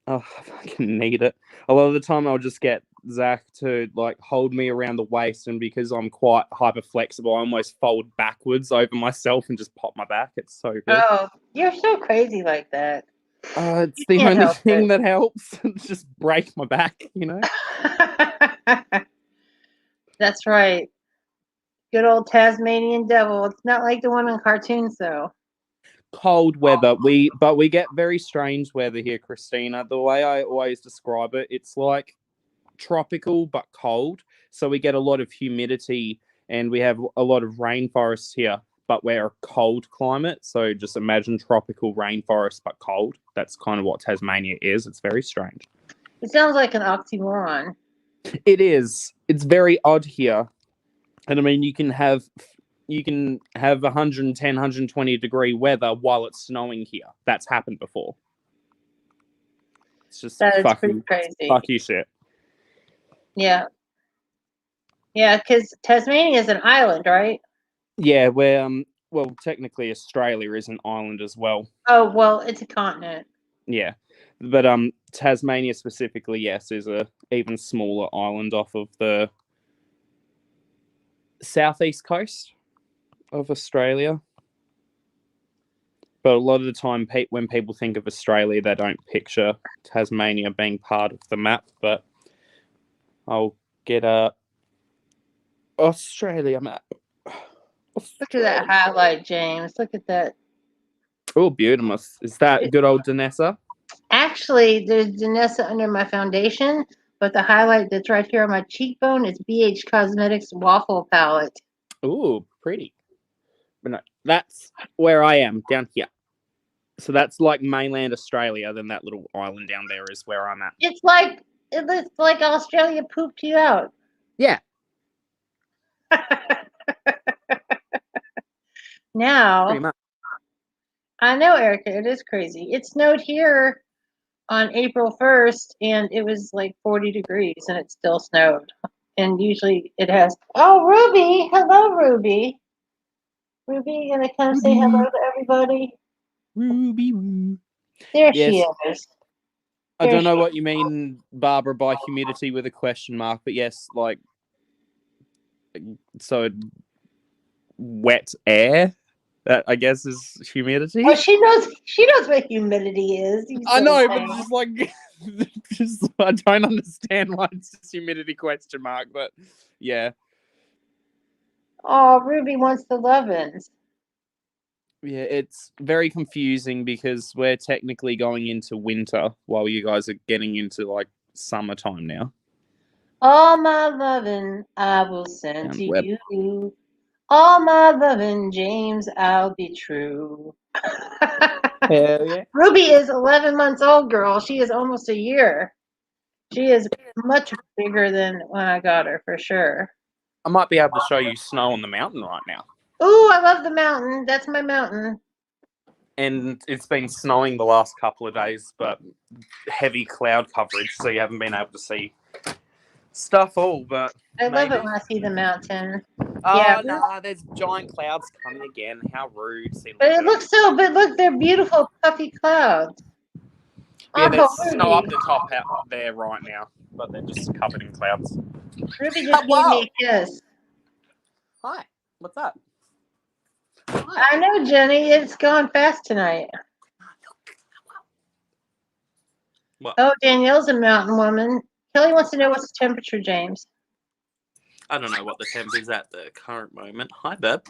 Oh, I fucking need it. A lot of the time I'll just get Zach to like hold me around the waist, and because I'm quite hyper flexible, I almost fold backwards over myself and just pop my back. It's so good. Oh, you're so crazy like that. It's You the can't only help thing it. that helps. Just break my back, you know? That's right. Good old Tasmanian devil. It's not like the one in cartoons, though. Cold weather. We get very strange weather here, Christina. The way I always describe it, it's like tropical but cold. So we get a lot of humidity and we have a lot of rainforests here, but we're a cold climate. So just imagine tropical rainforest but cold. That's kind of what Tasmania is. It's very strange. It sounds like an oxymoron. It is. It's very odd here. And I mean, you can have 110, 120 degree weather while it's snowing here. That's happened before. It's just That is pretty crazy. Fuck you shit. Yeah. Yeah, because Tasmania is an island, right? Yeah, we're well, technically Australia is an island as well. Oh, well, it's a continent. Yeah. But Tasmania specifically, yes, is a even smaller island off of the southeast coast of Australia. But a lot of the time, when people think of Australia, they don't picture Tasmania being part of the map. But I'll get a Australia map. Look at that highlight, James. Look at that. Oh, beautiful. Is that good old Danessa? Actually, there's Danessa under my foundation, but the highlight that's right here on my cheekbone is BH Cosmetics Waffle Palette. Ooh, pretty. But no, that's where I am, down here. So that's like mainland Australia. Then that little island down there is where I'm at. It looks like Australia pooped you out. Yeah. Now, pretty much. I know, Erica, it is crazy. It snowed here on April 1st, and it was like 40 degrees, and it still snowed. And usually it has. Oh, Ruby! Hello, Ruby. Ruby, you gonna come say hello to everybody? Ruby. There she is. I don't know what you mean, Barbara, by humidity with a question mark, but yes, like, so wet air, that I guess is humidity. Oh, she knows what humidity is. I know, but just like, I don't understand why it's just humidity question mark, but yeah. Oh, Ruby wants the lovin's. Yeah, it's very confusing because we're technically going into winter while you guys are getting into like summertime now. All my lovin' I will send to you. All my lovin', James, I'll be true. Hell yeah. Ruby is 11 months old, girl. She is almost a year. She is much bigger than when I got her, for sure. I might be able to show you snow on the mountain right now. Ooh, I love the mountain. That's my mountain. And it's been snowing the last couple of days, but heavy cloud coverage, so you haven't been able to see stuff all. But I love it when I see the mountain. Oh, yeah, no, there's giant clouds coming again. How rude. But it looks but look, they're beautiful puffy clouds. Yeah, there's snow up the top out there right now, but they're just covered in clouds. Ruby just gave me a kiss. Hi, what's up? I know, Jenny. It's gone fast tonight. What? Oh, Danielle's a mountain woman. Kelly wants to know what's the temperature, James. I don't know what the temp is at the current moment. Hi, babe.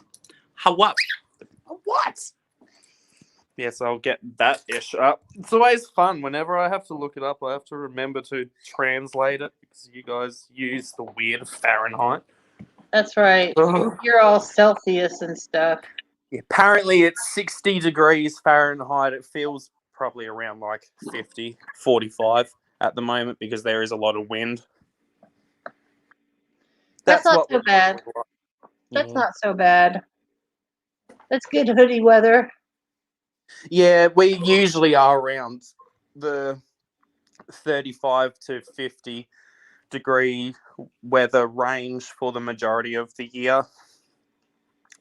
How what? What? Yes, I'll get that ish up. It's always fun. Whenever I have to look it up, I have to remember to translate it because you guys use the weird Fahrenheit. That's right. Ugh. You're all Celsius and stuff. Yeah, apparently it's 60 degrees Fahrenheit. It feels probably around like 50, 45 at the moment because there is a lot of wind. That's not what so bad. That's Yeah. not so bad. That's good hoodie weather. Yeah, we usually are around the 35 to 50 degree weather range for the majority of the year.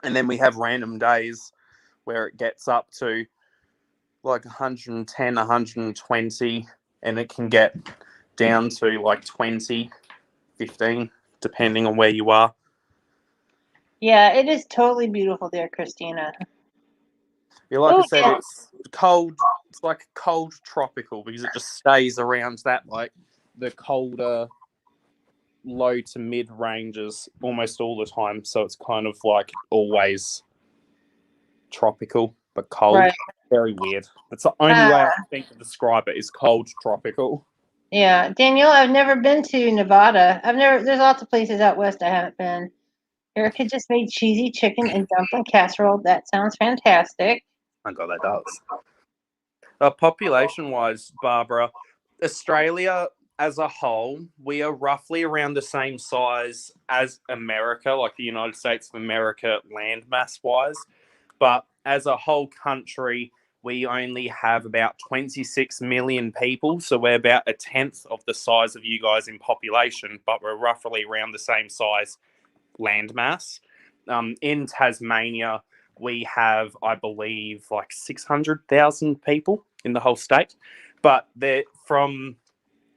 And then we have random days where it gets up to like 110, 120, and it can get down to like 20, 15, depending on where you are. Yeah, it is totally beautiful there, Christina. Yeah, like I Oh, said, yeah. it's cold. It's like cold tropical because it just stays around that, like the colder low to mid ranges almost all the time. So it's kind of like always tropical but cold. Right. Very weird. That's the only way I think to describe it is cold tropical. Yeah, Danielle, I've never been to Nevada. There's lots of places out west I haven't been. Erica just made cheesy chicken and dumpling casserole. That sounds fantastic. Oh god, that does. Population wise, Barbara, Australia as a whole, we are roughly around the same size as America, like the United States of America, landmass wise. But as a whole country, we only have about 26 million people. So we're about a tenth of the size of you guys in population, but we're roughly around the same size landmass. In Tasmania, we have, I believe, like 600,000 people in the whole state. But from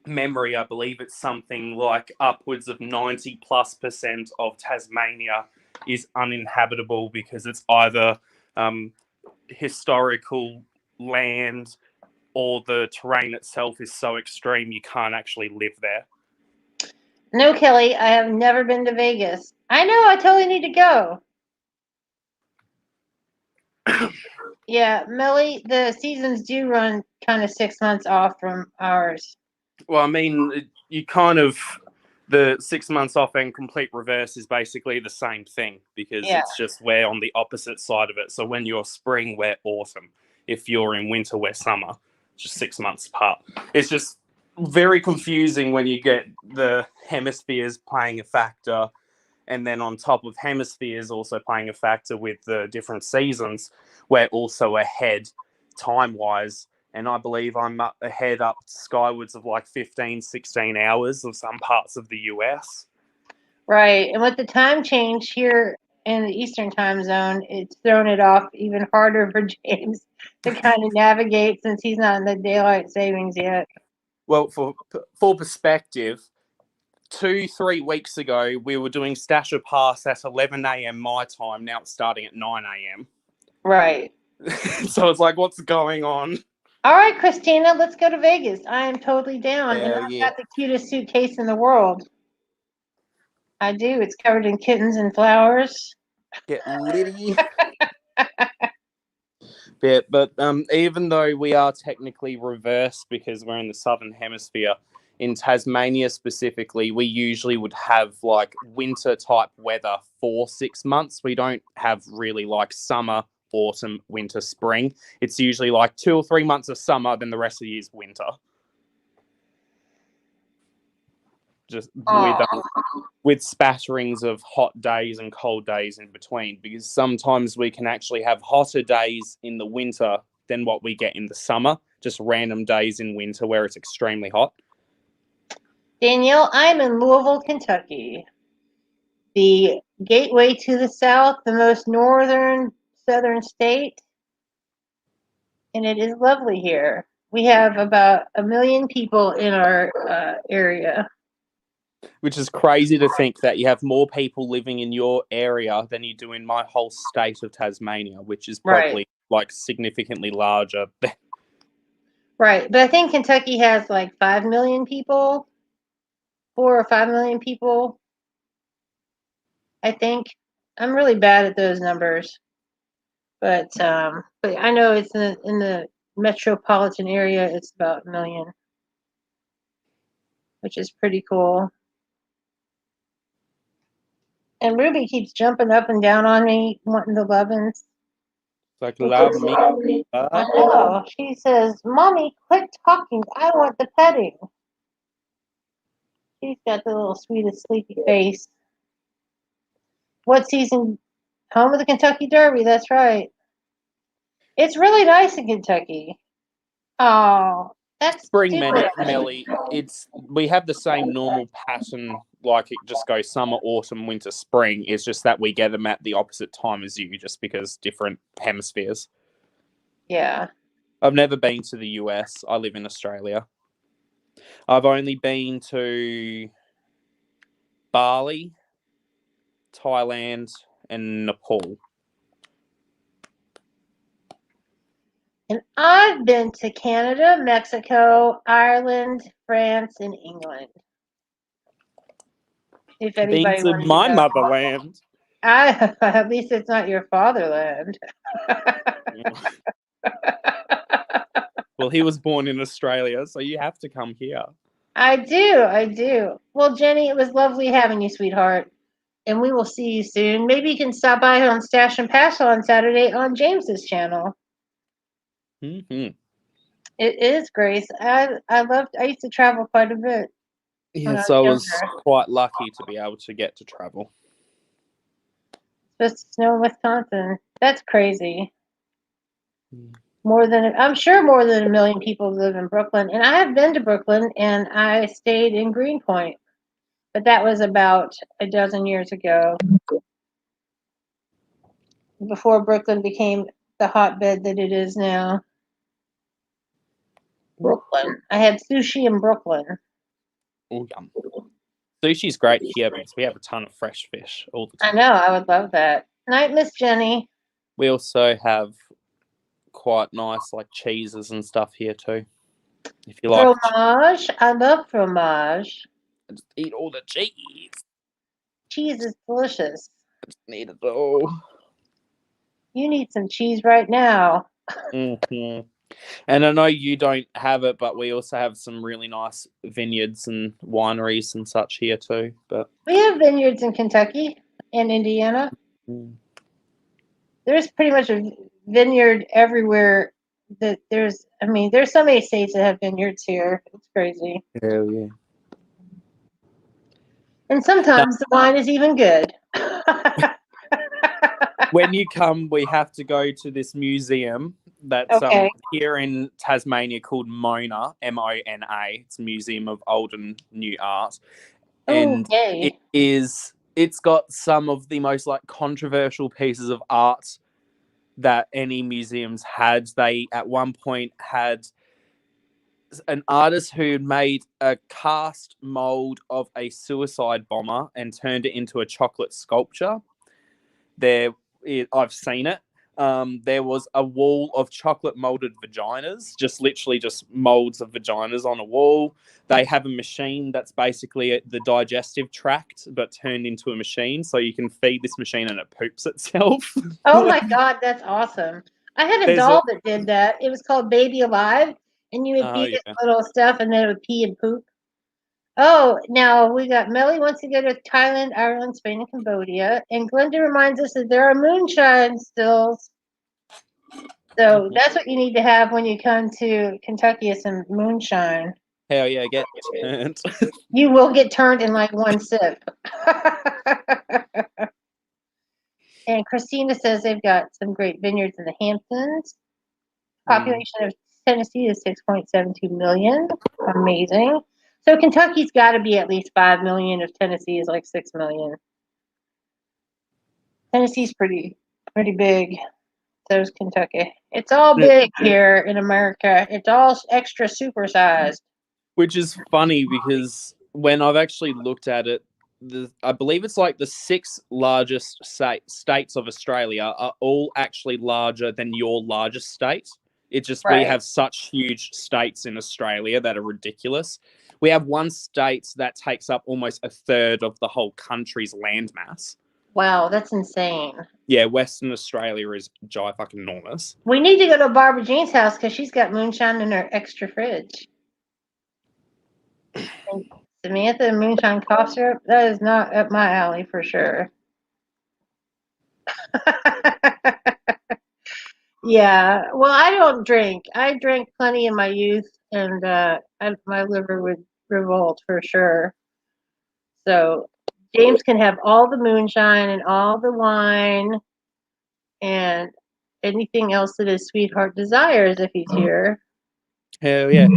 memory, I believe it's something like upwards of 90+% of Tasmania is uninhabitable because it's either historical land or the terrain itself is so extreme you can't actually live there. No, Kelly, I have never been to Vegas. I know, I totally need to go. Yeah, Millie, the seasons do run kind of 6 months off from ours. Well, I mean, you kind of the 6 months off and complete reverse is basically the same thing because Yeah. it's just we're on the opposite side of it. So when you're spring, we're autumn. If you're in winter, we're summer. Just 6 months apart. It's just very confusing when you get the hemispheres playing a factor, and then on top of hemispheres also playing a factor with the different seasons. We're also ahead time-wise. And I believe I'm ahead up skywards of like 15, 16 hours of some parts of the US. Right. And with the time change here in the Eastern time zone, it's thrown it off even harder for James to kind of navigate since he's not in the daylight savings yet. Well, for perspective, 2-3 weeks ago, we were doing Stash or Pass at 11 a.m. my time. Now it's starting at 9 a.m. Right. So it's like, what's going on? All right, Christina, let's go to Vegas. I am totally down. And I've Yeah. got the cutest suitcase in the world. I do. It's covered in kittens and flowers. Get litty. But even though we are technically reversed because we're in the southern hemisphere, in Tasmania specifically, we usually would have like winter type weather for 6 months. We don't have really like summer, autumn, winter, spring. It's usually like 2 or 3 months of summer, then the rest of the year is winter. Just with spatterings of hot days and cold days in between, because sometimes we can actually have hotter days in the winter than what we get in the summer, just random days in winter where it's extremely hot. Danielle, I'm in Louisville, Kentucky. The gateway to the South, the most northern southern state. And it is lovely here. We have about 1 million people in our area. Which is crazy to think that you have more people living in your area than you do in my whole state of Tasmania, which is probably like significantly larger. Right. But I think Kentucky has like 5 million people, 4 or 5 million people. I think I'm really bad at those numbers, but I know it's in the metropolitan area. It's about 1 million, which is pretty cool. And Ruby keeps jumping up and down on me, wanting the lovin's. Like, love me. I know. She says, "Mommy, quit talking. I want the petting." She's got the little sweetest sleepy face. What season? Home of the Kentucky Derby. That's right. It's really nice in Kentucky. Oh, that's Spring stupid. Melly, we have the same normal pattern, like it just goes summer, autumn, winter, spring. It's just that we get them at the opposite time as you, just because different hemispheres. Yeah. I've never been to the US. I live in Australia. I've only been to Bali, Thailand, and Nepal. And I've been to Canada, Mexico, Ireland, France, and England. If Been anybody to wants my to know. motherland. At least it's not your fatherland. Well, he was born in Australia, so you have to come here. I do. Well, Jenny, it was lovely having you, sweetheart. And we will see you soon. Maybe you can stop by on Stash and Pass on Saturday on James's channel. Mm-hmm. It is, Grace. I used to travel quite a bit. Yes, I was quite lucky to be able to get to travel. It's supposed to snow in Wisconsin. That's crazy. Mm. I'm sure more than 1 million people live in Brooklyn. And I have been to Brooklyn and I stayed in Greenpoint. But that was about a dozen years ago. Before Brooklyn became the hotbed that it is now. Brooklyn. I had sushi in Brooklyn. Oh, yum. Sushi's great here because we have a ton of fresh fish all the time. I know. I would love that. Night, Miss Jenny. We also have quite nice like cheeses and stuff here too. If you like Fromage. I love fromage. just eat all the cheese. Cheese is delicious. I just need it all. You need some cheese right now. Mm-hmm. And I know you don't have it, but we also have some really nice vineyards and wineries and such here too. But We have vineyards in Kentucky and Indiana. There's pretty much a vineyard everywhere. There's so many states that have vineyards here. It's crazy. hell yeah. And sometimes the wine is even good. When you come, we have to go to this museum that's here in Tasmania called Mona, Mona. It's a museum of old and new art. And it's got some of the most like controversial pieces of art that any museums had. They at one point had an artist who made a cast mold of a suicide bomber and turned it into a chocolate sculpture. I've seen it. There was a wall of chocolate molded vaginas, literally just molds of vaginas on a wall. They have a machine that's basically the digestive tract, but turned into a machine. So you can feed this machine and it poops itself. Oh my God, that's awesome. I had a doll that did that. It was called Baby Alive, and you would feed it little stuff and then it would pee and poop. Oh, now we got Melly wants to go to Thailand, Ireland, Spain, and Cambodia. And Glenda reminds us that there are moonshine stills. So that's what you need to have when you come to Kentucky is some moonshine. Hell yeah, get turned. You will get turned in like one sip. And Christina says they've got some great vineyards in the Hamptons. Population of Tennessee is 6.72 million. Amazing. So Kentucky's got to be at least 5 million if Tennessee is like 6 million. Tennessee's pretty big. So is Kentucky. It's all big here in America. It's all extra supersized. Which is funny because when I've actually looked at it, I believe it's like the 6 largest states of Australia are all actually larger than your largest state. It's just we Right. have such huge states in Australia that are ridiculous. We have one state that takes up almost a third of the whole country's landmass. Wow, that's insane. Yeah, Western Australia is fucking enormous. We need to go to Barbara Jean's house because she's got moonshine in her extra fridge. And Samantha moonshine cough syrup, that is not up my alley for sure. Yeah, well, I don't drink. I drank plenty in my youth, and my liver would revolt for sure. So James can have all the moonshine and all the wine and anything else that his sweetheart desires if he's here. Hell yeah.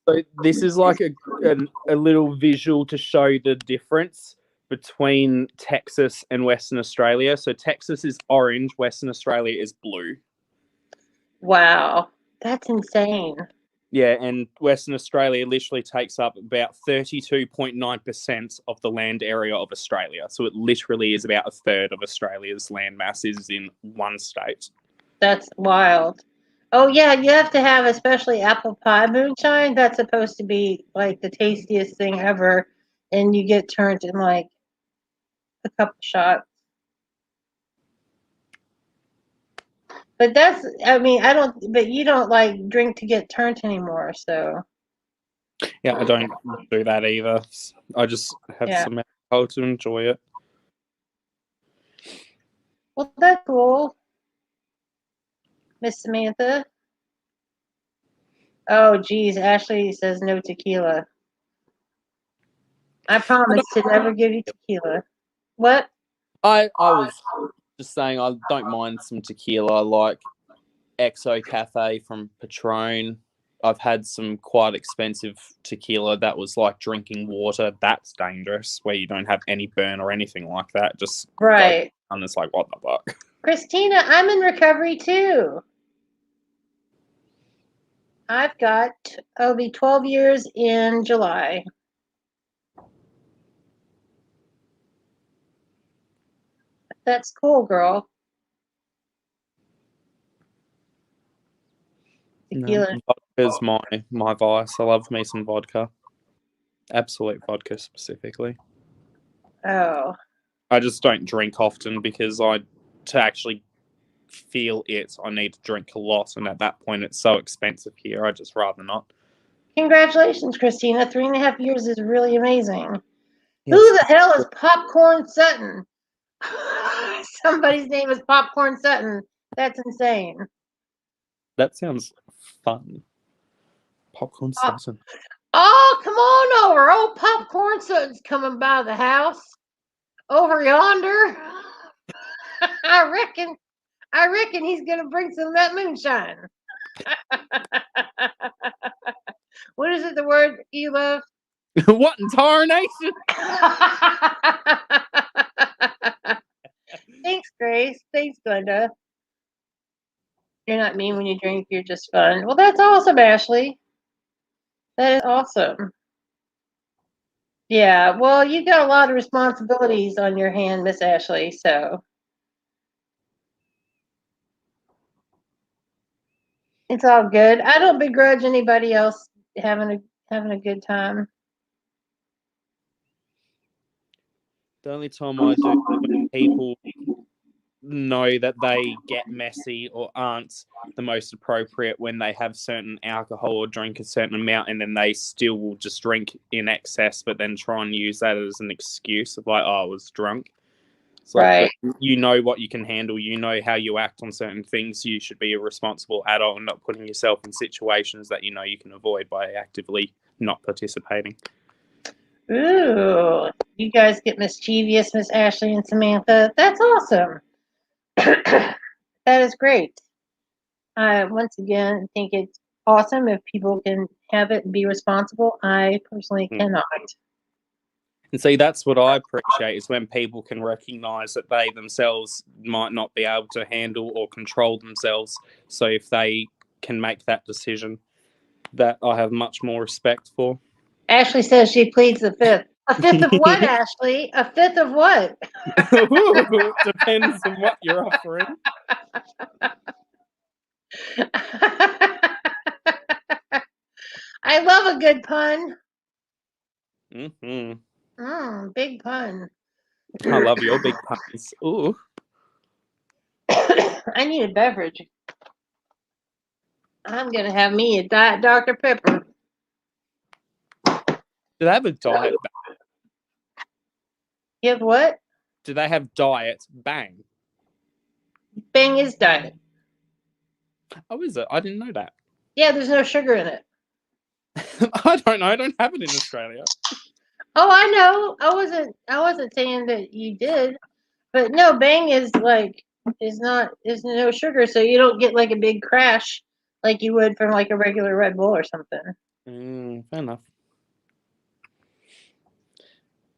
So this is like a little visual to show the difference between Texas and Western Australia. So Texas is orange, Western Australia is blue. Wow, that's insane. Yeah, and Western Australia literally takes up about 32.9% of the land area of Australia. So it literally is about a third of Australia's land mass is in one state. That's wild. Oh yeah, you have to have especially apple pie moonshine. That's supposed to be like the tastiest thing ever, and you get turned in like a couple shots. But I mean, but you don't like drink to get turned anymore, so. Yeah, I don't do that either. I just have some alcohol to enjoy it. Well, that's cool, Miss Samantha. Oh, geez, Ashley says no tequila. I promise to never give you tequila. What? I was just saying I don't mind some tequila, like XO Cafe from Patron. I've had some quite expensive tequila that was like drinking water. That's dangerous, where you don't have any burn or anything like that. Just Right. And it's like, what the fuck? Christina, I'm in recovery too. I'll be 12 years in July. That's cool, girl. Tequila. No, vodka's my vice. I love me some vodka. Absolute vodka specifically. Oh. I just don't drink often because to actually feel it, I need to drink a lot, and at that point it's so expensive here, I just rather not. Congratulations, Christina. 3.5 years is really amazing. Yes. Who the hell is Popcorn Sutton? Somebody's name is Popcorn Sutton. That's insane. That sounds fun. Popcorn Sutton. Oh, come on over. Old Popcorn Sutton's coming by the house. Over yonder. I reckon he's gonna bring some of that moonshine. What is it, the word you love? What in tarnation? Thanks, Grace. Thanks, Glenda. You're not mean when you drink, you're just fun. Well, that's awesome, Ashley. That is awesome. Yeah, well, you got a lot of responsibilities on your hand, Miss Ashley, so it's all good. I don't begrudge anybody else having a good time. The only time I do when people know that they get messy or aren't the most appropriate when they have certain alcohol or drink a certain amount, and then they still will just drink in excess, but then try and use that as an excuse of like, oh, I was drunk. It's like, Right. you know what you can handle, you know how you act on certain things. You should be a responsible adult and not putting yourself in situations that you know you can avoid by actively not participating. Ooh, you guys get mischievous, Miss Ashley and Samantha. That's awesome. That is great. I once again think it's awesome if people can have it and be responsible. I personally cannot. And see, that's what I appreciate is when people can recognize that they themselves might not be able to handle or control themselves. So if they can make that decision, that I have much more respect for. Ashley says she pleads the fifth. A fifth of what, Ashley? A fifth of what? Ooh, depends on what you're offering. I love a good pun. Big pun. I love your big puns. Ooh. I need a beverage. I'm gonna have me a Diet Dr. Pepper. Do they have a diet? You have what? Do they have diet Bang? Bang is diet. Oh, is it? I didn't know that. Yeah, there's no sugar in it. I don't know. I don't have it in Australia. Oh, I know. I wasn't saying that you did, but no, Bang is no sugar, so you don't get like a big crash like you would from like a regular Red Bull or something. Fair enough.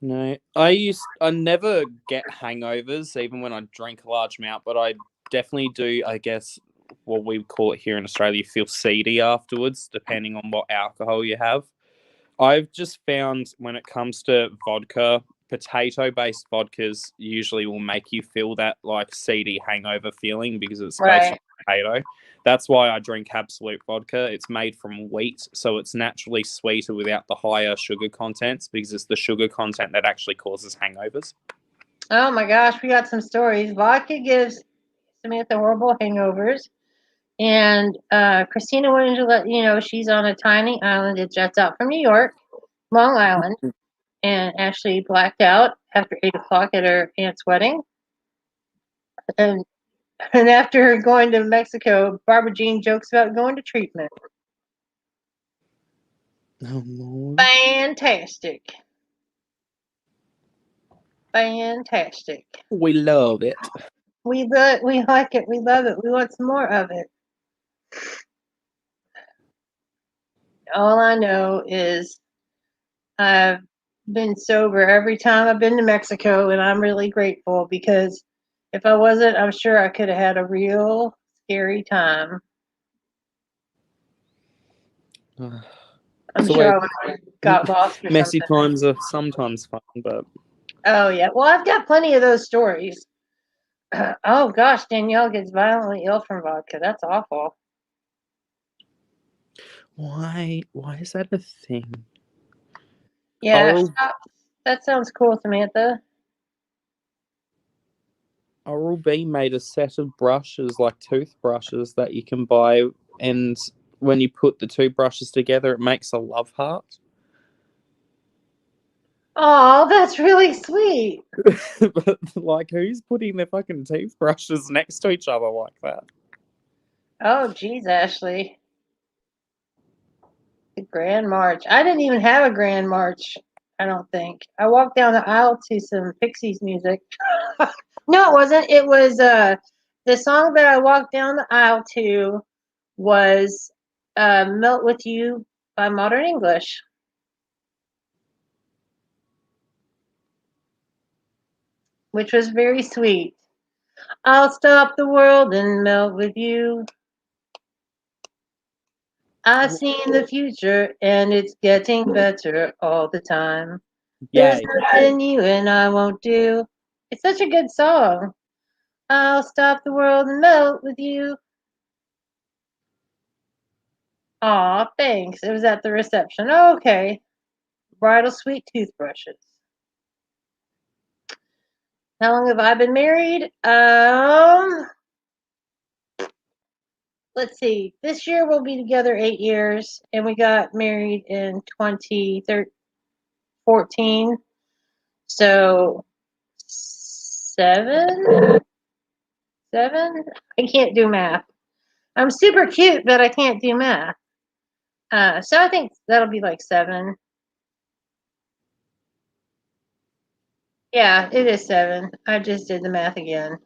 No, I never get hangovers even when I drink a large amount, but I definitely do. I guess what we call it here in Australia, feel seedy afterwards, depending on what alcohol you have. I've just found when it comes to vodka, potato-based vodkas usually will make you feel that like seedy hangover feeling because it's based on potato. That's why I drink Absolute vodka. It's made from wheat, so it's naturally sweeter without the higher sugar contents because it's the sugar content that actually causes hangovers. Oh my gosh, we got some stories. Vodka gives Samantha horrible hangovers. And Christina wanted to let you know she's on a tiny island. It jets out from New York, Long Island. And Ashley blacked out after 8 o'clock at her aunt's wedding. And after going to Mexico, Barbara Jean jokes about going to treatment. Oh, Lord. Fantastic. Fantastic. We love it. We like it. We love it. We want some more of it. All I know is I've been sober every time I've been to Mexico, and I'm really grateful because if I wasn't, I'm sure I could have had a real scary time. I'm So sure I would have got lost or messy something. times are sometimes fun, but Oh, yeah. Well, I've got plenty of those stories. Oh, gosh, Danielle gets violently ill from vodka. That's awful. why is that a thing? Yeah, stop. That sounds cool, Samantha. Oral-B made a set of brushes, like toothbrushes, that you can buy, and when you put the two brushes together, it makes a love heart. Oh, that's really sweet. But, like, who's putting their fucking toothbrushes next to each other like that? Oh, geez, Ashley. The Grand March. I didn't even have a Grand March, I don't think. I walked down the aisle to some Pixies music. No, it wasn't. It was the song that I walked down the aisle to was Melt With You by Modern English. Which was very sweet. I'll stop the world and melt with you. I've seen the future and it's getting better all the time. There's Yay. nothing you and I won't do. It's such a good song. I'll stop the world and melt with you. Aw, thanks. It was at the reception. Oh, okay. Bridal suite toothbrushes. How long have I been married? Let's see. This year we'll be together 8 years, and we got married in 2014. So 7? 7? I can't do math. I'm super cute, but I can't do math. So I think that'll be like 7. Yeah, it is 7. I just did the math again.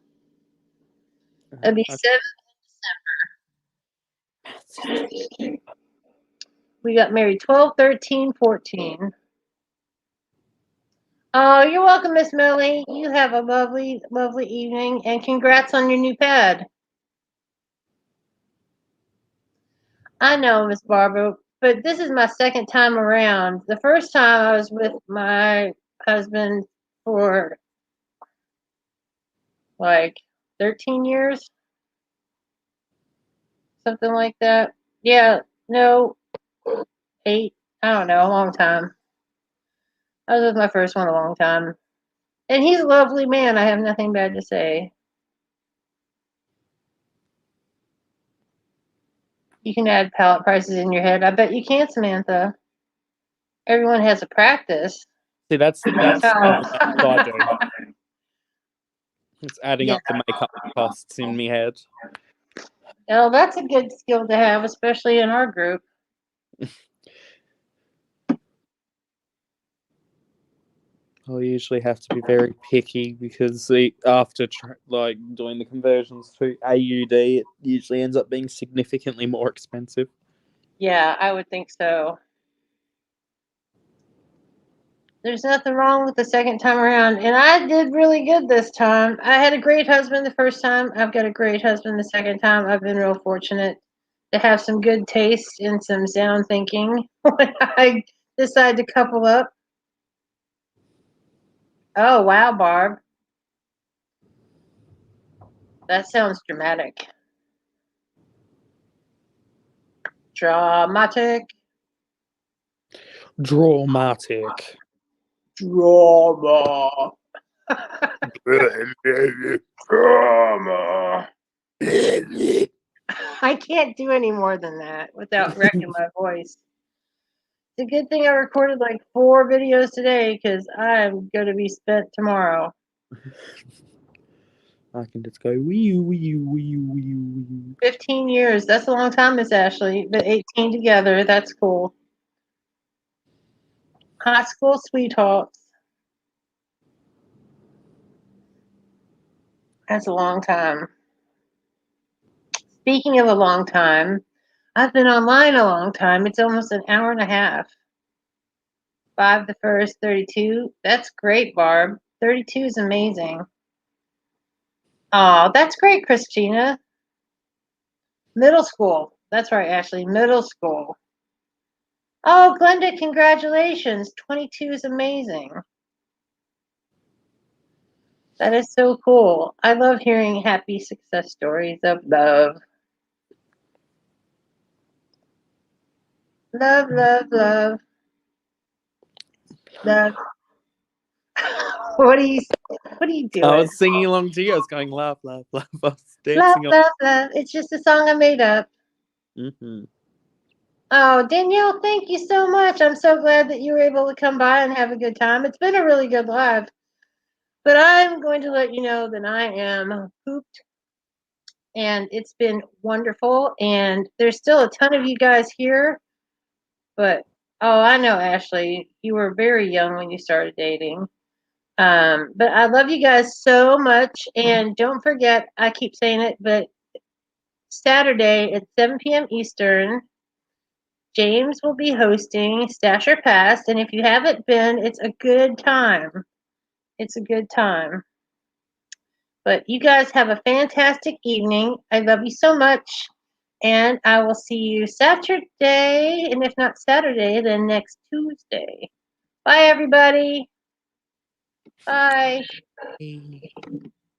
It'll be 7 in December. We got married 12, 13, 14. Oh, you're welcome, Miss Millie. You have a lovely, lovely evening, and congrats on your new pad. I know, Miss Barbara, but this is my second time around. The first time I was with my husband for like 13 years, something like that. Yeah, no, 8. I don't know, a long time. I was with my first one a long time. And he's a lovely man. I have nothing bad to say. You can add pallet prices in your head. I bet you can, Samantha. Everyone has a practice. See, that's how. what I do. It's adding Yeah. up the makeup costs in my head. Well, that's a good skill to have, especially in our group. I usually have to be very picky because after doing the conversions to AUD, it usually ends up being significantly more expensive. Yeah, I would think so. There's nothing wrong with the second time around. And I did really good this time. I had a great husband the first time. I've got a great husband the second time. I've been real fortunate to have some good taste and some sound thinking when I decide to couple up. Oh, wow, Barb. That sounds dramatic. Dramatic. Dramatic. Drama. Drama. I can't do any more than that without wrecking my voice. It's a good thing I recorded like 4 videos today because I'm going to be spent tomorrow. I can just go wee wee. 15 years. That's a long time, Miss Ashley. But 18 together. That's cool. High school sweethearts. That's a long time. Speaking of a long time, I've been online a long time. It's almost an hour and a half. 5 the first, 32. That's great, Barb. 32 is amazing. Oh, that's great, Christina. Middle school. That's right, Ashley. Middle school. Oh, Glenda, congratulations. 22 is amazing. That is so cool. I love hearing happy success stories of love. Love, love, love. Love. What are you doing? I was singing along to you. I was going laugh, laugh, laugh. I was Love, dancing love, love. It's just a song I made up. Mm-hmm. Oh, Danielle, thank you so much. I'm so glad that you were able to come by and have a good time. It's been a really good live. But I'm going to let you know that I am pooped and it's been wonderful. And there's still a ton of you guys here. But, oh, I know, Ashley, you were very young when you started dating. But I love you guys so much. And don't forget, I keep saying it, but Saturday at 7 p.m. Eastern, James will be hosting Stasher Pass, and if you haven't been, it's a good time. It's a good time. But you guys have a fantastic evening. I love you so much, and I will see you Saturday, and if not Saturday, then next Tuesday. Bye, everybody. Bye.